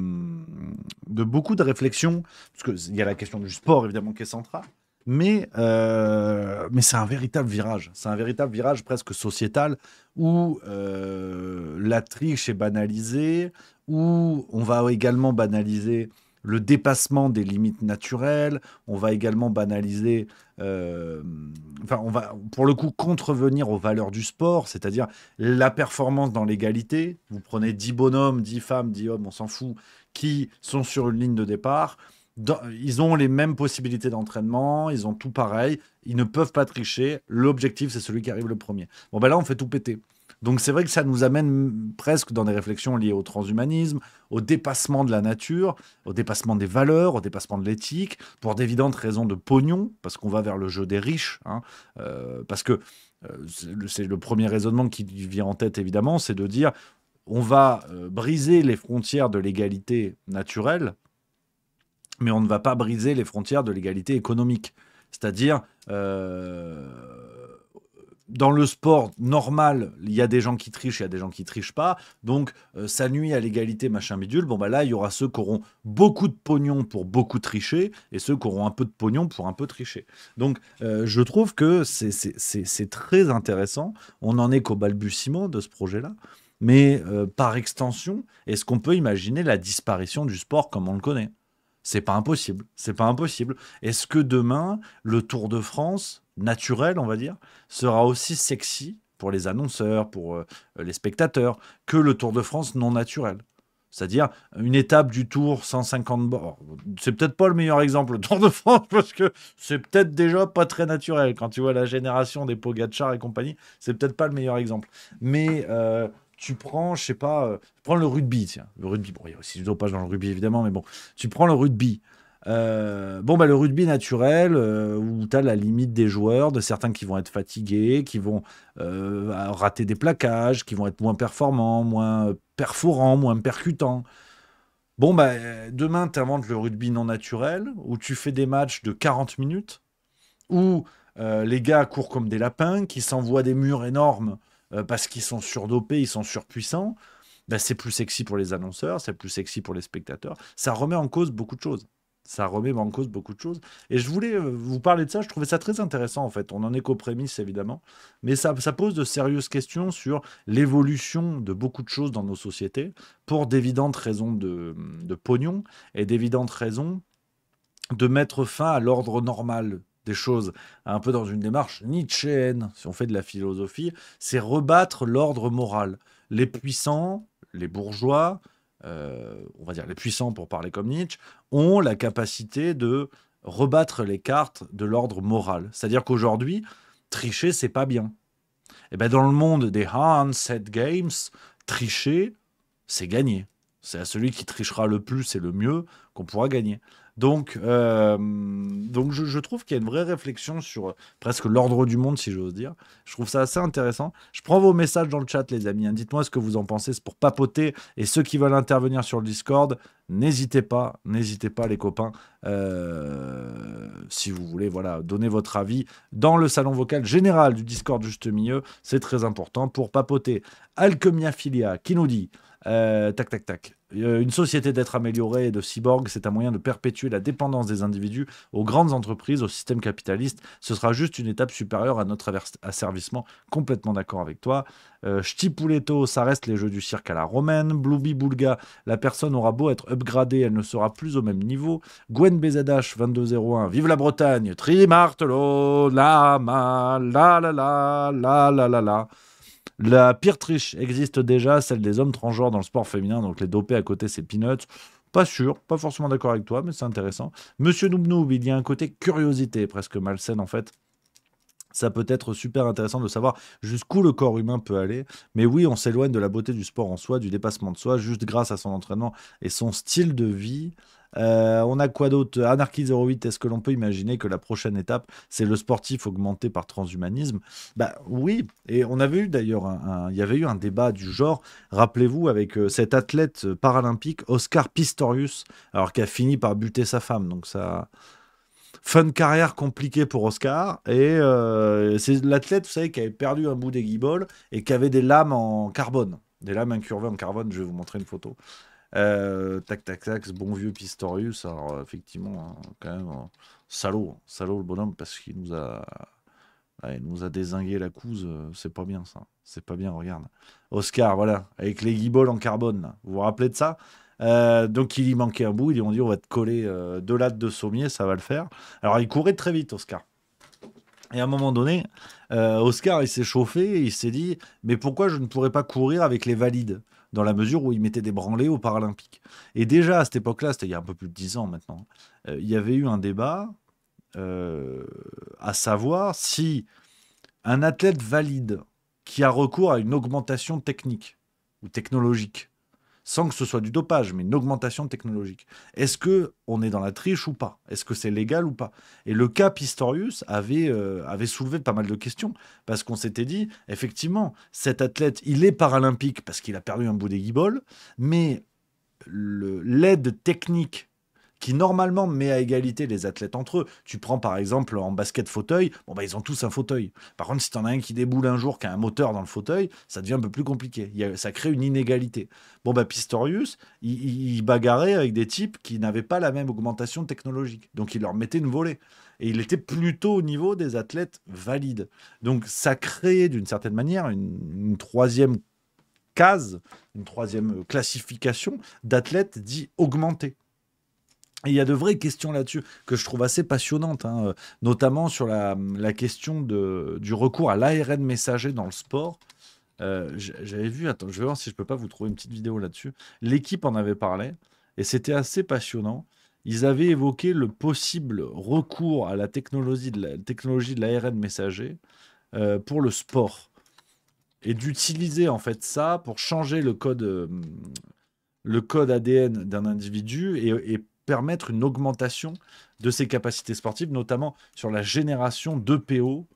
beaucoup de réflexions, parce qu'il y a la question du sport, évidemment, qui est centrale, mais c'est un véritable virage. C'est un véritable virage presque sociétal où la triche est banalisée, où on va également banaliser le dépassement des limites naturelles, on va également banaliser, on va pour le coup contrevenir aux valeurs du sport, c'est-à-dire la performance dans l'égalité. Vous prenez 10 bonhommes, 10 femmes, 10 hommes, on s'en fout, qui sont sur une ligne de départ. Ils ont les mêmes possibilités d'entraînement, ils ont tout pareil, ils ne peuvent pas tricher. L'objectif, c'est celui qui arrive le premier. Bon, ben là, on fait tout péter. Donc c'est vrai que ça nous amène presque dans des réflexions liées au transhumanisme, au dépassement de la nature, au dépassement des valeurs, au dépassement de l'éthique, pour d'évidentes raisons de pognon, parce qu'on va vers le jeu des riches, hein, parce que c'est le premier raisonnement qui vient en tête évidemment, c'est de dire on va briser les frontières de l'égalité naturelle, mais on ne va pas briser les frontières de l'égalité économique. C'est-à-dire, dans le sport normal, il y a des gens qui trichent, il y a des gens qui trichent pas. Donc, ça nuit à l'égalité, machin bidule. Bon, bah là, il y aura ceux qui auront beaucoup de pognon pour beaucoup tricher et ceux qui auront un peu de pognon pour un peu tricher. Donc, je trouve que c'est très intéressant. On n'en est qu'au balbutiement de ce projet-là. Mais par extension, est-ce qu'on peut imaginer la disparition du sport comme on le connaît ? C'est pas impossible. C'est pas impossible. Est-ce que demain, le Tour de France naturel, on va dire, sera aussi sexy pour les annonceurs, pour les spectateurs, que le Tour de France non naturel? C'est-à-dire une étape du Tour 150 bords. C'est peut-être pas le meilleur exemple, le Tour de France, parce que c'est peut-être déjà pas très naturel. Quand tu vois la génération des Pogacar et compagnie, c'est peut-être pas le meilleur exemple. Mais tu prends, je sais pas, prends le rugby, tiens. Le rugby, bon, il y a aussi du dopage dans le rugby, évidemment, mais bon, tu prends le rugby. Le rugby naturel, où tu as la limite des joueurs, de certains qui vont être fatigués, qui vont rater des plaquages, qui vont être moins performants, moins perforants, moins percutants. Demain, tu inventes le rugby non naturel, où tu fais des matchs de 40 minutes, où les gars courent comme des lapins, qui s'envoient des murs énormes parce qu'ils sont surdopés, ils sont surpuissants. C'est plus sexy pour les annonceurs, c'est plus sexy pour les spectateurs. Ça remet en cause beaucoup de choses. Et je voulais vous parler de ça, je trouvais ça très intéressant en fait. On en est qu'aux prémices évidemment, mais ça pose de sérieuses questions sur l'évolution de beaucoup de choses dans nos sociétés pour d'évidentes raisons de pognon et d'évidentes raisons de mettre fin à l'ordre normal des choses, un peu dans une démarche nietzschéenne, si on fait de la philosophie, c'est rebattre l'ordre moral. Les puissants, les bourgeois, on va dire les puissants pour parler comme Nietzsche, ont la capacité de rebattre les cartes de l'ordre moral. C'est-à-dire qu'aujourd'hui, tricher, c'est pas bien. Et dans le monde des handset games, tricher, c'est gagner. C'est à celui qui trichera le plus et le mieux qu'on pourra gagner. Donc je trouve qu'il y a une vraie réflexion sur presque l'ordre du monde, si j'ose dire. Je trouve ça assez intéressant. Je prends vos messages dans le chat, les amis. Dites-moi ce que vous en pensez. C'est pour papoter. Et ceux qui veulent intervenir sur le Discord, n'hésitez pas, les copains. Si vous voulez, donner votre avis dans le salon vocal général du Discord Juste Milieu. C'est très important pour papoter. Alchemia Filia qui nous dit... une société d'être améliorée et de cyborgs, c'est un moyen de perpétuer la dépendance des individus aux grandes entreprises, au système capitaliste. Ce sera juste une étape supérieure à notre asservissement. Complètement d'accord avec toi. Ch'tipouletto, ça reste les jeux du cirque à la romaine. Blooby Boulga, la personne aura beau être upgradée, elle ne sera plus au même niveau. Gwen BZH 2201, vive la Bretagne. Trimartelo, la la la la la la la la. La pire triche existe déjà, celle des hommes transgenres dans le sport féminin, donc les dopés à côté, c'est peanuts. Pas sûr, pas forcément d'accord avec toi, mais c'est intéressant. Monsieur Noob Noob, il y a un côté curiosité, presque malsaine en fait. Ça peut être super intéressant de savoir jusqu'où le corps humain peut aller. Mais oui, on s'éloigne de la beauté du sport en soi, du dépassement de soi, juste grâce à son entraînement et son style de vie. On a quoi d'autre? Anarchy08, est-ce que l'on peut imaginer que la prochaine étape, c'est le sportif augmenté par transhumanisme? Oui, et on avait eu d'ailleurs, il y avait eu un débat du genre, rappelez-vous, avec cet athlète paralympique, Oscar Pistorius, alors qui a fini par buter sa femme, donc ça... Fun carrière compliquée pour Oscar, et c'est l'athlète, vous savez, qui avait perdu un bout des guiboles et qui avait des lames en carbone, des lames incurvées en carbone, je vais vous montrer une photo. Ce bon vieux Pistorius, alors effectivement, quand même, salaud le bonhomme, parce qu'il nous a dézingué la couse, c'est pas bien ça, c'est pas bien, regarde. Oscar, voilà, avec les guiboles en carbone, là. Vous vous rappelez de ça? Donc il y manquait un bout, ils lui ont dit on va te coller 2 lattes de sommier, ça va le faire. Alors il courait très vite, Oscar. Et à un moment donné, Oscar il s'est chauffé et il s'est dit mais pourquoi je ne pourrais pas courir avec les valides, dans la mesure où ils mettaient des branlées aux Paralympiques. Et déjà à cette époque-là, c'était il y a un peu plus de 10 ans maintenant, il y avait eu un débat à savoir si un athlète valide qui a recours à une augmentation technique ou technologique, sans que ce soit du dopage, mais une augmentation technologique, est-ce qu'on est dans la triche ou pas? Est-ce que c'est légal ou pas? Et le cas Pistorius avait soulevé pas mal de questions, parce qu'on s'était dit, effectivement, cet athlète, il est paralympique parce qu'il a perdu un bout des guibolles, mais l'aide technique qui normalement met à égalité les athlètes entre eux. Tu prends par exemple en basket fauteuil, bon bah ils ont tous un fauteuil. Par contre, si t'en as un qui déboule un jour, qui a un moteur dans le fauteuil, ça devient un peu plus compliqué. Ça crée une inégalité. Bon bah Pistorius, il bagarrait avec des types qui n'avaient pas la même augmentation technologique. Donc il leur mettait une volée. Et il était plutôt au niveau des athlètes valides. Donc ça crée d'une certaine manière une troisième case, une troisième classification d'athlètes dits augmentés. Et il y a de vraies questions là-dessus que je trouve assez passionnantes, hein, notamment sur la question du recours à l'ARN messager dans le sport. J'avais vu, attends, je vais voir si je peux pas vous trouver une petite vidéo là-dessus. L'équipe en avait parlé et c'était assez passionnant. Ils avaient évoqué le possible recours à la technologie de l'ARN messager pour le sport et d'utiliser en fait ça pour changer le code ADN d'un individu et permettre une augmentation de ses capacités sportives, notamment sur la génération d'EPO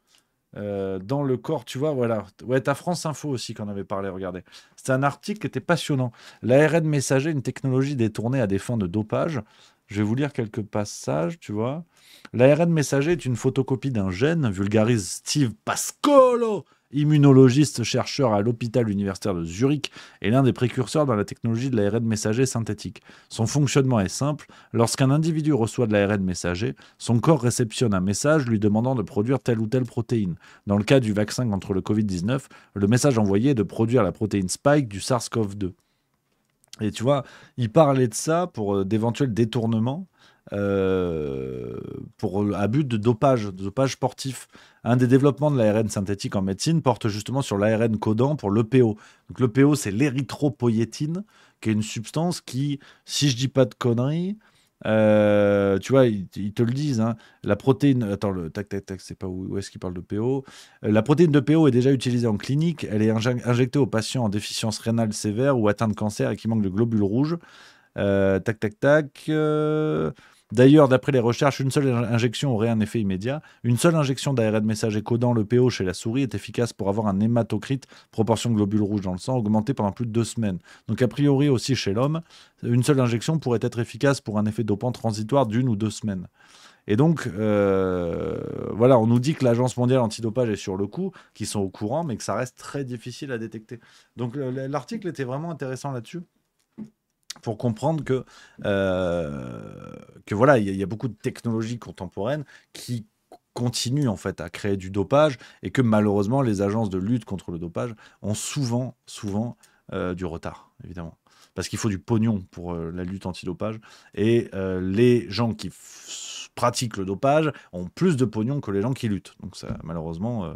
dans le corps. Tu vois, voilà. Ouais, t'as France Info aussi qui en avait parlé, regardez. C'est un article qui était passionnant. L'ARN messager, une technologie détournée à des fins de dopage. Je vais vous lire quelques passages, tu vois. L'ARN messager est une photocopie d'un gène, vulgarise Steve Pascolo, immunologiste, chercheur à l'hôpital universitaire de Zurich, et l'un des précurseurs dans la technologie de l'ARN messager synthétique. Son fonctionnement est simple. Lorsqu'un individu reçoit de l'ARN messager, son corps réceptionne un message lui demandant de produire telle ou telle protéine. Dans le cas du vaccin contre le Covid-19, le message envoyé est de produire la protéine Spike du SARS-CoV-2. Et tu vois, il parlait de ça pour d'éventuels détournements pour abus de dopage sportif. Un des développements de l'ARN synthétique en médecine porte justement sur l'ARN codant pour l'EPO. Donc l'EPO, c'est l'érythropoïétine, qui est une substance qui, si je dis pas de conneries, tu vois, ils te le disent, hein, la protéine... Attends, c'est pas où est-ce qu'il parle de PO. La protéine de PO est déjà utilisée en clinique. Elle est injectée aux patients en déficience rénale sévère ou atteints de cancer et qui manquent de globules rouges. D'ailleurs, d'après les recherches, une seule injection aurait un effet immédiat. Une seule injection d'ARN messager codant le PO chez la souris est efficace pour avoir un hématocrite, proportion de globules rouges dans le sang, augmenté pendant plus de 2 semaines. Donc a priori aussi chez l'homme, une seule injection pourrait être efficace pour un effet dopant transitoire d'1 ou 2 semaines. Et donc, voilà, on nous dit que l'Agence mondiale antidopage est sur le coup, qu'ils sont au courant, mais que ça reste très difficile à détecter. Donc l'article était vraiment intéressant là-dessus, pour comprendre que voilà, il y a beaucoup de technologies contemporaines qui continuent en fait à créer du dopage et que malheureusement les agences de lutte contre le dopage ont souvent du retard, évidemment. Parce qu'il faut du pognon pour la lutte antidopage et les gens qui pratiquent le dopage ont plus de pognon que les gens qui luttent. Donc ça, malheureusement,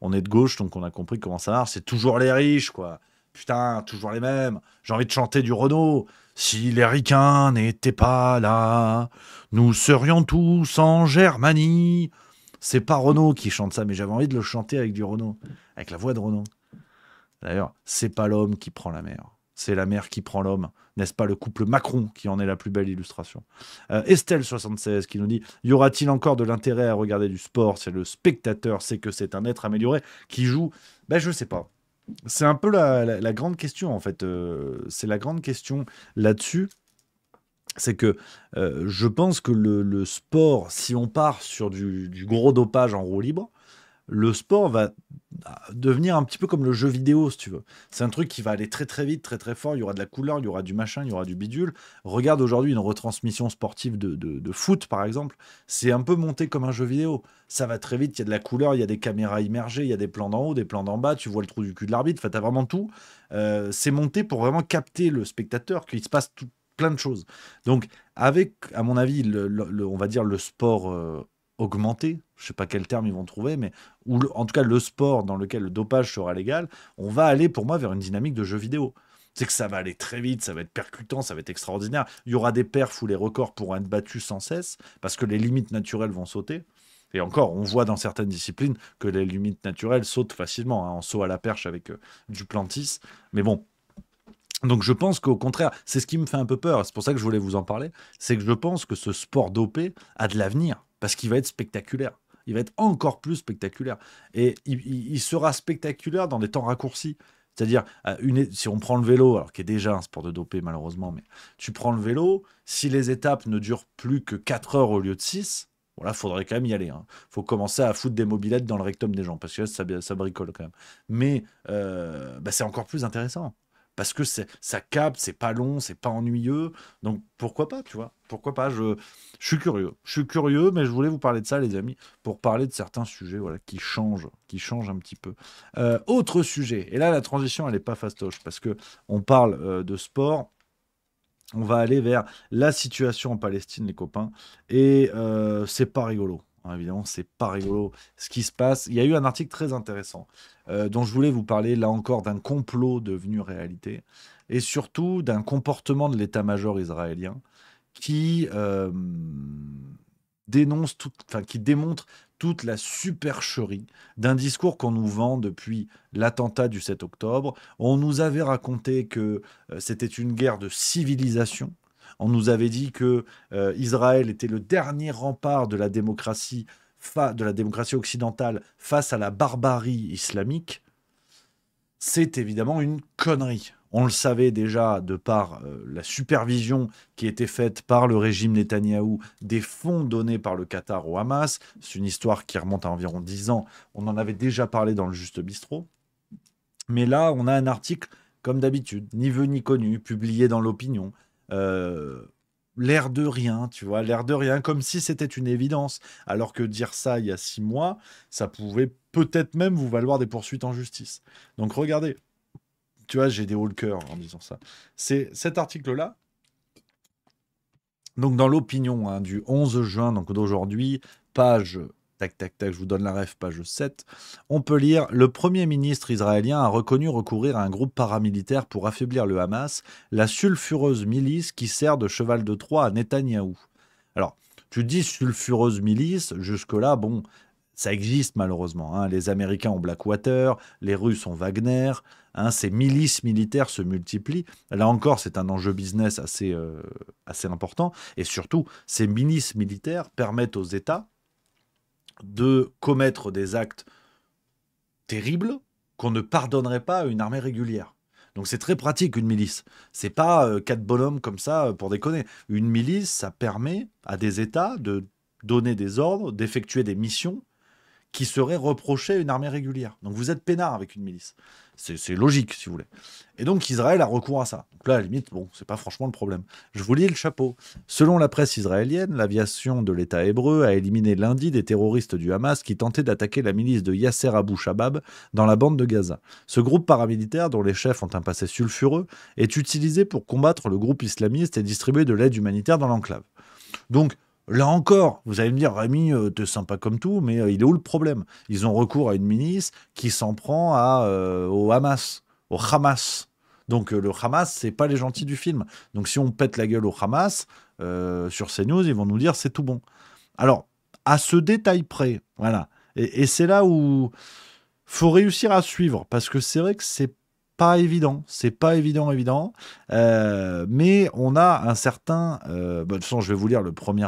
on est de gauche, donc on a compris comment ça marche. C'est toujours les riches, quoi. Putain, toujours les mêmes. J'ai envie de chanter du Renaud. Si les ricains n'étaient pas là, nous serions tous en Germanie. C'est pas Renaud qui chante ça, mais j'avais envie de le chanter avec du Renaud, avec la voix de Renaud. D'ailleurs, c'est pas l'homme qui prend la mer, c'est la mer qui prend l'homme. N'est-ce pas le couple Macron qui en est la plus belle illustration? Estelle76 qui nous dit « Y aura-t-il encore de l'intérêt à regarder du sport? C'est le spectateur, c'est que c'est un être amélioré qui joue. » Ben, je sais pas. C'est un peu la grande question, en fait. C'est la grande question là-dessus. C'est que je pense que le sport, si on part sur du gros dopage en roue libre, le sport va devenir un petit peu comme le jeu vidéo, si tu veux. C'est un truc qui va aller très très vite, très très fort. Il y aura de la couleur, il y aura du machin, il y aura du bidule. Regarde aujourd'hui une retransmission sportive de foot, par exemple. C'est un peu monté comme un jeu vidéo. Ça va très vite, il y a de la couleur, il y a des caméras immergées, il y a des plans d'en haut, des plans d'en bas, tu vois le trou du cul de l'arbitre. Enfin, t'as vraiment tout. C'est monté pour vraiment capter le spectateur, qu'il se passe plein de choses. Donc, avec, à mon avis, on va dire le sport augmenté, je sais pas quel terme ils vont trouver, mais en tout cas le sport dans lequel le dopage sera légal, on va aller pour moi vers une dynamique de jeu vidéo. C'est que ça va aller très vite, ça va être percutant, ça va être extraordinaire. Il y aura des perfs où les records pourront être battus sans cesse parce que les limites naturelles vont sauter. Et encore, on voit dans certaines disciplines que les limites naturelles sautent facilement, hein, en saut à la perche avec Duplantis. Mais bon, donc je pense qu'au contraire, c'est ce qui me fait un peu peur, c'est pour ça que je voulais vous en parler, c'est que je pense que ce sport dopé a de l'avenir, parce qu'il va être spectaculaire. Il va être encore plus spectaculaire. Et il sera spectaculaire dans des temps raccourcis. C'est-à-dire, si on prend le vélo, alors qui est déjà un sport de dopé malheureusement, mais tu prends le vélo, si les étapes ne durent plus que 4 heures au lieu de 6, voilà, faudrait quand même y aller. Il faut commencer à foutre des mobylettes dans le rectum des gens, parce que là, ça bricole quand même. Mais c'est encore plus intéressant. Parce que ça capte, c'est pas long, c'est pas ennuyeux. Donc pourquoi pas, tu vois? Pourquoi pas? Je suis curieux. Je suis curieux, mais je voulais vous parler de ça, les amis, pour parler de certains sujets, voilà, qui changent un petit peu. Autre sujet, et là la transition elle est pas fastoche, parce que on parle de sport. On va aller vers la situation en Palestine, les copains, et c'est pas rigolo. Évidemment, c'est pas rigolo ce qui se passe. Il y a eu un article très intéressant dont je voulais vous parler, là encore, d'un complot devenu réalité et surtout d'un comportement de l'état-major israélien qui démontre toute la supercherie d'un discours qu'on nous vend depuis l'attentat du 7 octobre. On nous avait raconté que c'était une guerre de civilisation. On nous avait dit que Israël était le dernier rempart de la démocratie occidentale face à la barbarie islamique. C'est évidemment une connerie. On le savait déjà de par la supervision qui était faite par le régime Netanyahou des fonds donnés par le Qatar au Hamas. C'est une histoire qui remonte à environ 10 ans. On en avait déjà parlé dans le Juste Bistrot. Mais là, on a un article, comme d'habitude, ni vu ni connu, publié dans l'Opinion. L'air de rien, tu vois, l'air de rien, comme si c'était une évidence, alors que dire ça il y a 6 mois, ça pouvait peut-être même vous valoir des poursuites en justice. Donc regardez, tu vois, j'ai des hauts le cœur en disant ça. C'est cet article-là, donc dans l'Opinion du 11 juin, donc d'aujourd'hui, page... Tac, tac, tac, je vous donne la ref, page 7. On peut lire « Le Premier ministre israélien a reconnu recourir à un groupe paramilitaire pour affaiblir le Hamas, la sulfureuse milice qui sert de cheval de Troie à Netanyahou. » Alors, tu dis sulfureuse milice, jusque-là, bon, ça existe malheureusement. Hein. Les Américains ont Blackwater, les Russes ont Wagner, hein, ces milices militaires se multiplient. Là encore, c'est un enjeu business assez important. Et surtout, ces milices militaires permettent aux États de commettre des actes terribles qu'on ne pardonnerait pas à une armée régulière. Donc c'est très pratique une milice. C'est pas 4 bonhommes comme ça pour déconner. Une milice, ça permet à des États de donner des ordres, d'effectuer des missions qui seraient reprochées à une armée régulière. Donc vous êtes peinard avec une milice. C'est logique, si vous voulez. Et donc Israël a recours à ça. Donc là, à la limite, bon, c'est pas franchement le problème. Je vous lis le chapeau. Selon la presse israélienne, l'aviation de l'État hébreu a éliminé lundi des terroristes du Hamas qui tentaient d'attaquer la milice de Yasser Abu Shabab dans la bande de Gaza. Ce groupe paramilitaire, dont les chefs ont un passé sulfureux, est utilisé pour combattre le groupe islamiste et distribuer de l'aide humanitaire dans l'enclave. Donc, là encore, vous allez me dire, Rémi, t'es sympa comme tout, mais il est où le problème? Ils ont recours à une milice qui s'en prend au Hamas, au Hamas. Donc le Hamas, c'est pas les gentils du film. Donc si on pète la gueule au Hamas, sur CNews, ils vont nous dire c'est tout bon. Alors, à ce détail près, voilà. Et c'est là où faut réussir à suivre, parce que c'est vrai que c'est pas évident, mais on a un certain... de toute façon, je vais vous lire le premier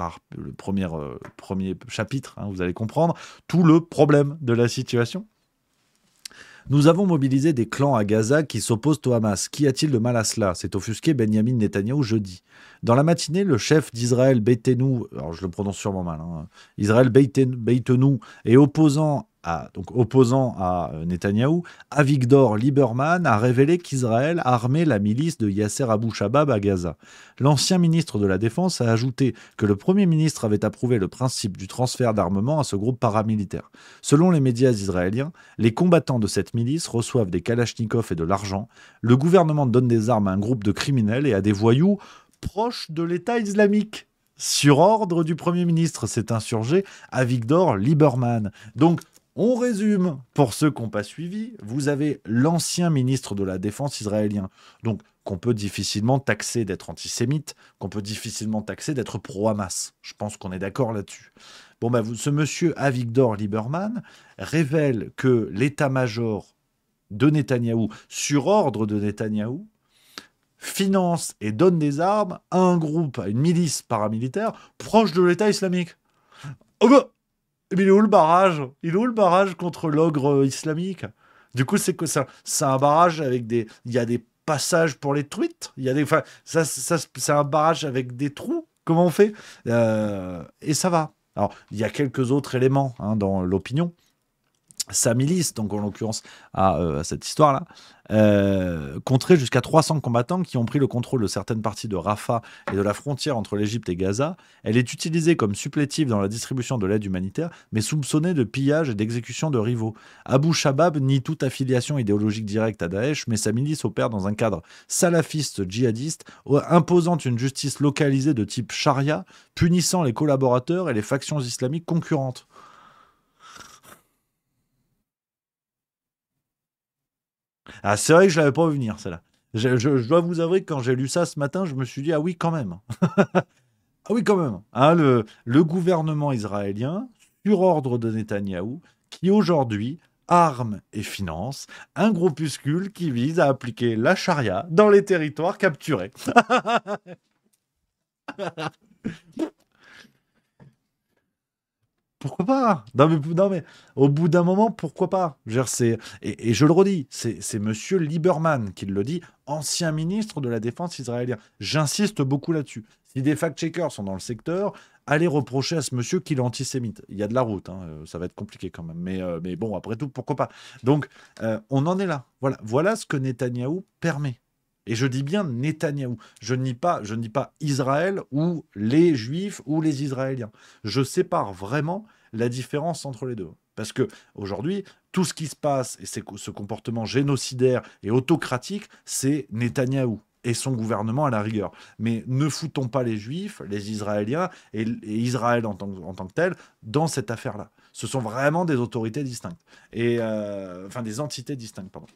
chapitre, hein, vous allez comprendre tout le problème de la situation. Nous avons mobilisé des clans à Gaza qui s'opposent au Hamas. Qu'y a-t-il de mal à cela? s'est offusqué Benyamin Netanyahou jeudi. Dans la matinée, le chef d'Israël Beitenu, alors je le prononce sûrement mal, hein, Israël Beitenu et opposant donc opposant à Netanyahou, Avigdor Lieberman a révélé qu'Israël armait la milice de Yasser Abu Shabab à Gaza. L'ancien ministre de la Défense a ajouté que le Premier ministre avait approuvé le principe du transfert d'armement à ce groupe paramilitaire. Selon les médias israéliens, les combattants de cette milice reçoivent des kalachnikovs et de l'argent. Le gouvernement donne des armes à un groupe de criminels et à des voyous proches de l'État islamique. Sur ordre du Premier ministre, s'est insurgé Avigdor Lieberman. Donc, on résume, pour ceux qui n'ont pas suivi, vous avez l'ancien ministre de la Défense israélien, donc qu'on peut difficilement taxer d'être antisémite, qu'on peut difficilement taxer d'être pro-Hamas. Je pense qu'on est d'accord là-dessus. Bon, ce monsieur Avigdor Lieberman révèle que l'état-major de Netanyahou, sur ordre de Netanyahou, finance et donne des armes à un groupe, à une milice paramilitaire proche de l'État islamique. Oh bah, mais il est où le barrage? Il est où le barrage contre l'ogre islamique? Du coup, c'est que ça, c'est un barrage avec des... Il y a des passages pour les truites. Il y a des... Enfin, ça, c'est un barrage avec des trous. Comment on fait? Et ça va. Alors, il y a quelques autres éléments dans l'opinion. Sa milice, donc en l'occurrence à cette histoire-là, compterait jusqu'à 300 combattants qui ont pris le contrôle de certaines parties de Rafah et de la frontière entre l'Égypte et Gaza. Elle est utilisée comme supplétive dans la distribution de l'aide humanitaire, mais soupçonnée de pillage et d'exécution de rivaux. Abu Shabab nie toute affiliation idéologique directe à Daesh, mais sa milice opère dans un cadre salafiste djihadiste, imposant une justice localisée de type charia, punissant les collaborateurs et les factions islamiques concurrentes. Ah, c'est vrai que je ne l'avais pas vu venir, celle-là. Je dois vous avouer que quand j'ai lu ça ce matin, je me suis dit, ah oui, quand même. Ah oui, quand même. Hein, le gouvernement israélien, sur ordre de Netanyahou, qui aujourd'hui arme et finance un groupuscule qui vise à appliquer la charia dans les territoires capturés. Pourquoi pas? Non mais au bout d'un moment, pourquoi pas? Et je le redis, c'est monsieur Lieberman qui le dit, ancien ministre de la Défense israélien. J'insiste beaucoup là-dessus. Si des fact-checkers sont dans le secteur, allez reprocher à ce monsieur qu'il est antisémite. Il y a de la route, ça va être compliqué quand même. Mais bon, après tout, pourquoi pas? Donc, on en est là. Voilà ce que Netanyahou permet. Et je dis bien Netanyahou. Je ne dis pas Israël ou les Juifs ou les Israéliens. Je sépare vraiment la différence entre les deux. Parce que aujourd'hui, tout ce qui se passe et ce comportement génocidaire et autocratique, c'est Netanyahou et son gouvernement à la rigueur. Mais ne foutons pas les Juifs, les Israéliens et Israël en tant que tel dans cette affaire-là. Ce sont vraiment des autorités distinctes. Enfin, des entités distinctes, pardon.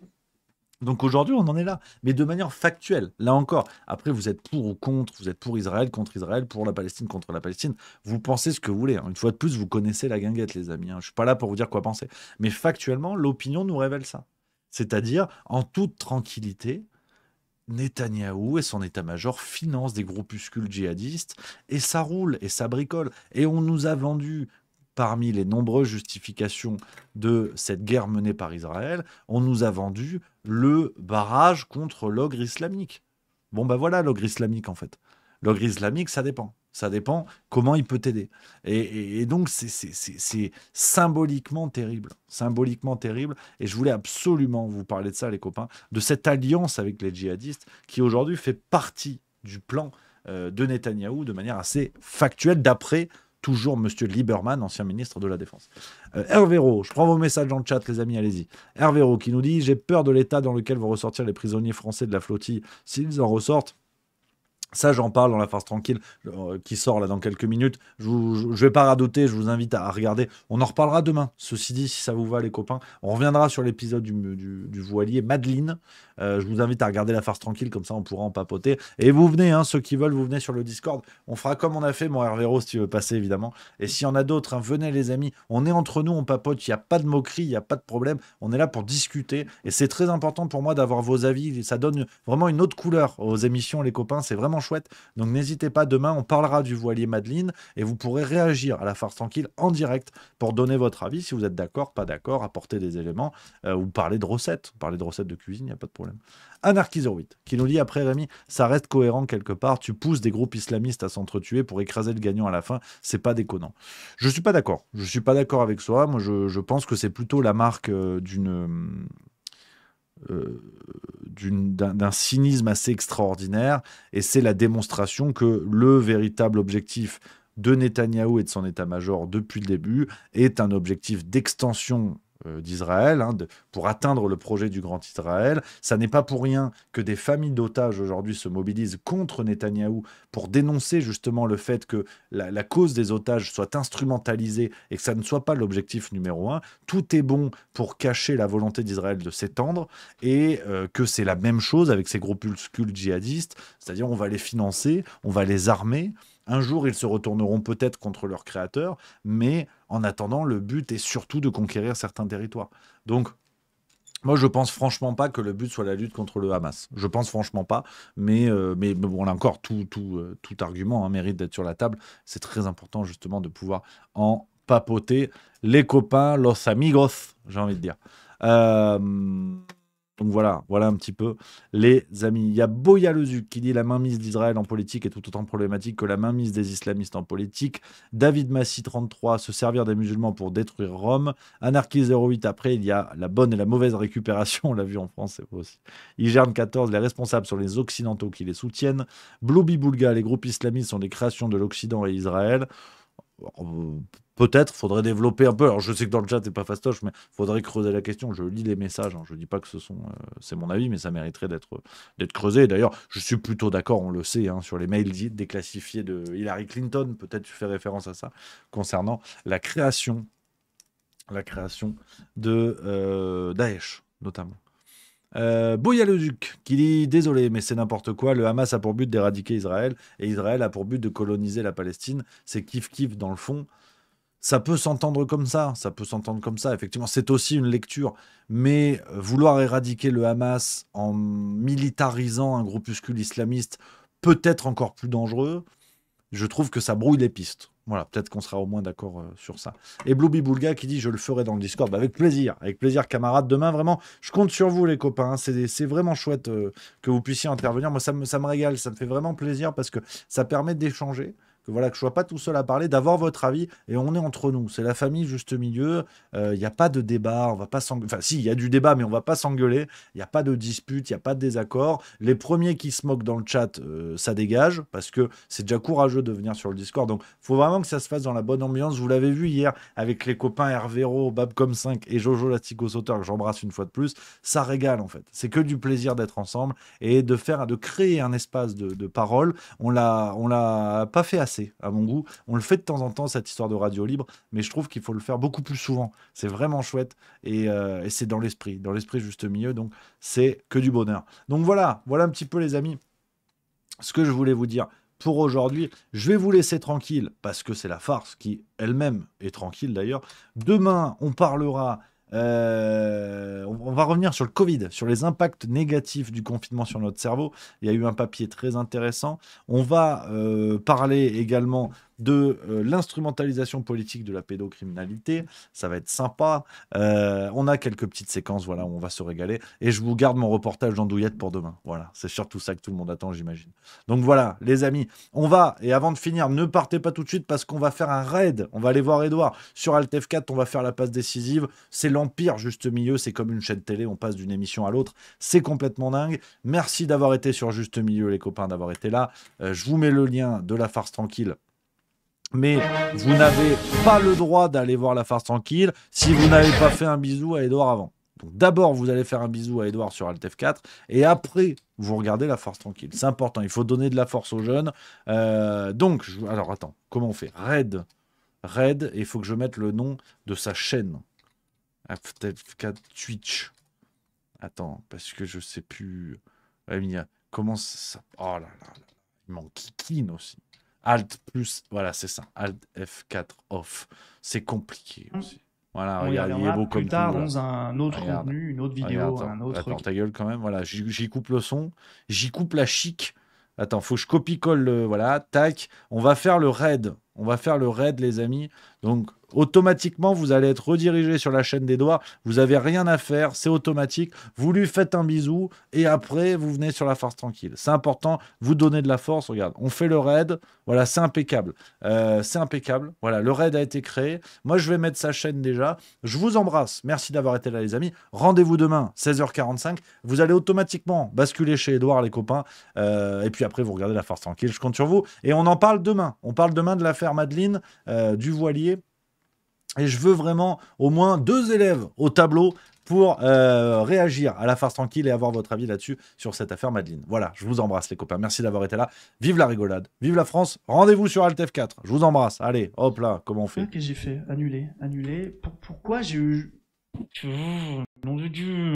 Donc aujourd'hui, on en est là, mais de manière factuelle. Là encore, après, vous êtes pour ou contre, vous êtes pour Israël, contre Israël, pour la Palestine, contre la Palestine. Vous pensez ce que vous voulez. Une fois de plus, vous connaissez la guinguette, les amis. Je ne suis pas là pour vous dire quoi penser. Mais factuellement, l'opinion nous révèle ça. C'est-à-dire, en toute tranquillité, Netanyahou et son état-major financent des groupuscules djihadistes, et ça roule, et ça bricole. Et on nous a vendu... Parmi les nombreuses justifications de cette guerre menée par Israël, on nous a vendu le barrage contre l'ogre islamique. Bon, voilà l'ogre islamique, en fait. L'ogre islamique, ça dépend. Ça dépend comment il peut t'aider. Et donc, c'est symboliquement terrible. Symboliquement terrible. Et je voulais absolument vous parler de ça, les copains, de cette alliance avec les djihadistes qui, aujourd'hui, fait partie du plan de Netanyahou de manière assez factuelle, d'après... Toujours Monsieur Lieberman, ancien ministre de la Défense. Hervéro, je prends vos messages dans le chat, les amis, allez-y. Hervéro qui nous dit « J'ai peur de l'état dans lequel vont ressortir les prisonniers français de la flottille s'ils en ressortent. » Ça, j'en parle dans la farce tranquille qui sort là dans quelques minutes. Je ne vais pas radoter, je vous invite à regarder. On en reparlera demain. Ceci dit, si ça vous va, les copains, on reviendra sur l'épisode du voilier Madeleine. Je vous invite à regarder la farce tranquille, comme ça on pourra en papoter. Et vous venez, ceux qui veulent, vous venez sur le Discord. On fera comme on a fait, mon Hervéro, si tu veux passer, évidemment. Et s'il y en a d'autres, venez les amis. On est entre nous, on papote. Il n'y a pas de moquerie, il n'y a pas de problème. On est là pour discuter. Et c'est très important pour moi d'avoir vos avis. Ça donne vraiment une autre couleur aux émissions, les copains. C'est vraiment vraiment chouette. Donc n'hésitez pas, demain, on parlera du voilier Madeleine et vous pourrez réagir à la farce tranquille en direct pour donner votre avis, si vous êtes d'accord, pas d'accord, apporter des éléments ou parler de recettes de cuisine, il n'y a pas de problème. Anarchy08 qui nous dit après Rémi, ça reste cohérent quelque part, tu pousses des groupes islamistes à s'entretuer pour écraser le gagnant à la fin, c'est pas déconnant. Je suis pas d'accord avec ça, moi je pense que c'est plutôt la marque d'un cynisme assez extraordinaire et c'est la démonstration que le véritable objectif de Netanyahou et de son état-major depuis le début est un objectif d'extension d'Israël, pour atteindre le projet du Grand Israël. Ça n'est pas pour rien que des familles d'otages aujourd'hui se mobilisent contre Netanyahou pour dénoncer justement le fait que la cause des otages soit instrumentalisée et que ça ne soit pas l'objectif numéro 1. Tout est bon pour cacher la volonté d'Israël de s'étendre et que c'est la même chose avec ces groupuscules djihadistes, c'est-à-dire on va les financer, on va les armer. Un jour, ils se retourneront peut-être contre leurs créateurs, mais en attendant, le but est surtout de conquérir certains territoires. Donc, moi, je pense franchement pas que le but soit la lutte contre le Hamas. Je pense franchement pas, mais bon, là encore, tout argument mérite d'être sur la table. C'est très important, justement, de pouvoir en papoter. Les copains, los amigos, j'ai envie de dire. Donc voilà un petit peu les amis. Il y a Boya Lezuc qui dit la mainmise d'Israël en politique est tout autant problématique que la mainmise des islamistes en politique. David Massy 33, se servir des musulmans pour détruire Rome. Anarchy 08, après il y a la bonne et la mauvaise récupération, on l'a vu en France, c'est aussi. Igerne 14, les responsables sont les occidentaux qui les soutiennent. Blooby Boulga, les groupes islamistes sont des créations de l'Occident et Israël. Peut-être, faudrait développer un peu. Alors, je sais que dans le chat, c'est pas fastoche, mais faudrait creuser la question. Je lis les messages. Je dis pas que c'est mon avis, mais ça mériterait d'être creusé. D'ailleurs, je suis plutôt d'accord, on le sait, sur les mails déclassifiés de Hillary Clinton. Peut-être tu fais référence à ça concernant la création de Daesh, notamment. Boya le Duc qui dit désolé mais c'est n'importe quoi, le Hamas a pour but d'éradiquer Israël et Israël a pour but de coloniser la Palestine, c'est kiff dans le fond. Ça peut s'entendre comme ça, effectivement c'est aussi une lecture, mais vouloir éradiquer le Hamas en militarisant un groupuscule islamiste peut être encore plus dangereux. Je trouve que ça brouille les pistes. Voilà, peut-être qu'on sera au moins d'accord sur ça. Et Blooby Boulga qui dit « Je le ferai dans le Discord ». Avec plaisir, camarades. Demain, vraiment, je compte sur vous, les copains. C'est vraiment chouette que vous puissiez intervenir. Moi, ça me régale, ça me fait vraiment plaisir parce que ça permet d'échanger. Que je ne sois pas tout seul à parler, d'avoir votre avis, et on est entre nous. C'est la famille juste milieu, il n'y a pas de débat, on va pas s'engueuler. Enfin, si, il y a du débat, mais on ne va pas s'engueuler, il n'y a pas de dispute, il n'y a pas de désaccord. Les premiers qui se moquent dans le chat, ça dégage, parce que c'est déjà courageux de venir sur le Discord. Donc, il faut vraiment que ça se fasse dans la bonne ambiance. Vous l'avez vu hier avec les copains Hervéro, Babcom5 et Jojo Latico Sauteur, que j'embrasse une fois de plus. Ça régale, en fait. C'est que du plaisir d'être ensemble et de créer un espace de parole. On l'a pas fait assez. À mon goût, on le fait de temps en temps cette histoire de radio libre, mais je trouve qu'il faut le faire beaucoup plus souvent. C'est vraiment chouette et c'est dans l'esprit juste milieu, donc c'est que du bonheur. Donc voilà un petit peu les amis, ce que je voulais vous dire pour aujourd'hui. Je vais vous laisser tranquille parce que c'est la farce qui elle-même est tranquille d'ailleurs. Demain, on parlera. On va revenir sur le Covid, sur les impacts négatifs du confinement sur notre cerveau. Il y a eu un papier très intéressant. On va parler également de l'instrumentalisation politique de la pédocriminalité. Ça va être sympa. On a quelques petites séquences, voilà, où on va se régaler. Et je vous garde mon reportage d'andouillette pour demain. Voilà, c'est surtout ça que tout le monde attend, j'imagine. Donc voilà, les amis, on va, et avant de finir, ne partez pas tout de suite parce qu'on va faire un raid. On va aller voir Edouard sur Alt F4. On va faire la passe décisive. C'est l'Empire juste milieu. C'est comme une chaîne télé. On passe d'une émission à l'autre. C'est complètement dingue. Merci d'avoir été sur Juste Milieu, les copains, d'avoir été là. Je vous mets le lien de la farce tranquille. Mais vous n'avez pas le droit d'aller voir la farce tranquille si vous n'avez pas fait un bisou à Edouard avant. Donc d'abord, vous allez faire un bisou à Edouard sur Alt F4 et après, vous regardez la farce tranquille. C'est important, il faut donner de la force aux jeunes. Alors attends, comment on fait? Raid, et il faut que je mette le nom de sa chaîne. F4 Twitch. Attends, parce que je sais plus. Comment ça... Oh là là, il manque Kikine aussi. Alt plus, voilà, c'est ça. Alt F4 off. C'est compliqué aussi. Voilà, regarde, il est beau comme plus tard tout, dans un autre contenu, une autre vidéo, un autre attends, truc. ta gueule quand même. Voilà, j'y coupe le son, j'y coupe la chic. Attends, faut que je copie-colle le... Voilà, tac. On va faire le raid. On va faire le raid, les amis. Donc, automatiquement, vous allez être redirigé sur la chaîne d'Edouard. Vous n'avez rien à faire, c'est automatique. Vous lui faites un bisou et après, vous venez sur la force tranquille. C'est important, vous donnez de la force. Regarde, on fait le raid. Voilà, c'est impeccable. C'est impeccable. Voilà, le raid a été créé. Moi, je vais mettre sa chaîne déjà. Je vous embrasse. Merci d'avoir été là, les amis. Rendez-vous demain, 16h45. Vous allez automatiquement basculer chez Edouard, les copains. Et puis après, vous regardez la force tranquille. Je compte sur vous. Et on en parle demain. On parle demain de l'affaire Madeleine, du voilier. Et je veux vraiment au moins 2 élèves au tableau pour réagir à la farce tranquille et avoir votre avis là-dessus sur cette affaire Madeleine. Voilà, je vous embrasse les copains. Merci d'avoir été là. Vive la rigolade, vive la France. Rendez-vous sur Alt F4. Je vous embrasse. Allez, hop là, comment on fait? Qu'est-ce que j'ai fait? Annuler, annuler. Pourquoi j'ai eu... Nom de Dieu.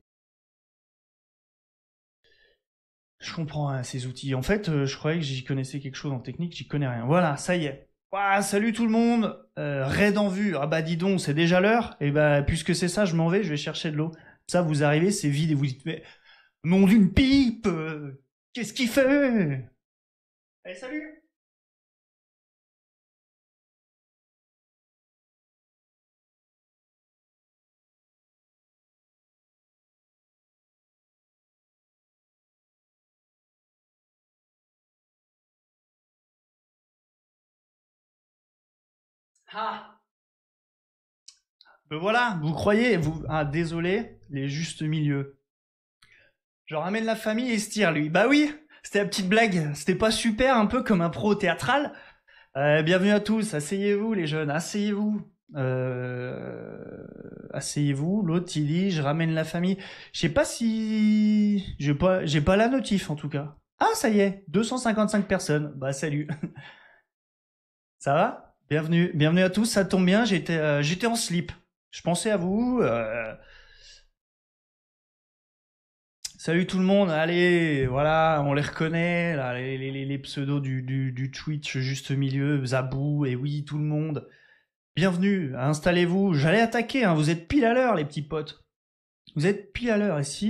Je comprends hein, ces outils. En fait, je croyais que j'y connaissais quelque chose en technique. J'y connais rien. Voilà, ça y est. Ouah, salut tout le monde, raid en vue. Ah bah dis donc, c'est déjà l'heure. Et bah puisque c'est ça, je m'en vais, je vais chercher de l'eau. Ça, vous arrivez, c'est vide et vous dites mais nom d'une pipe, qu'est-ce qu'il fait? Allez, salut. Ah. Ben voilà, vous croyez, vous... Ah, désolé, les justes milieux. Je ramène la famille et se tire, lui. Bah oui, c'était la petite blague. C'était pas super, un peu comme un pro théâtral. Bienvenue à tous, asseyez-vous les jeunes, asseyez-vous. Asseyez-vous, l'autre il dit, je ramène la famille. Je sais pas si... J'ai pas la notif en tout cas. Ah, ça y est, 255 personnes. Bah salut. Ça va ? Bienvenue à tous, ça tombe bien, j'étais en slip. Je pensais à vous. Salut tout le monde, allez, voilà, on les reconnaît, là, les pseudos du Twitch juste milieu, Zabou, et oui, tout le monde. Bienvenue, installez-vous, j'allais attaquer, hein, vous êtes pile à l'heure les petits potes. Vous êtes pile à l'heure, et si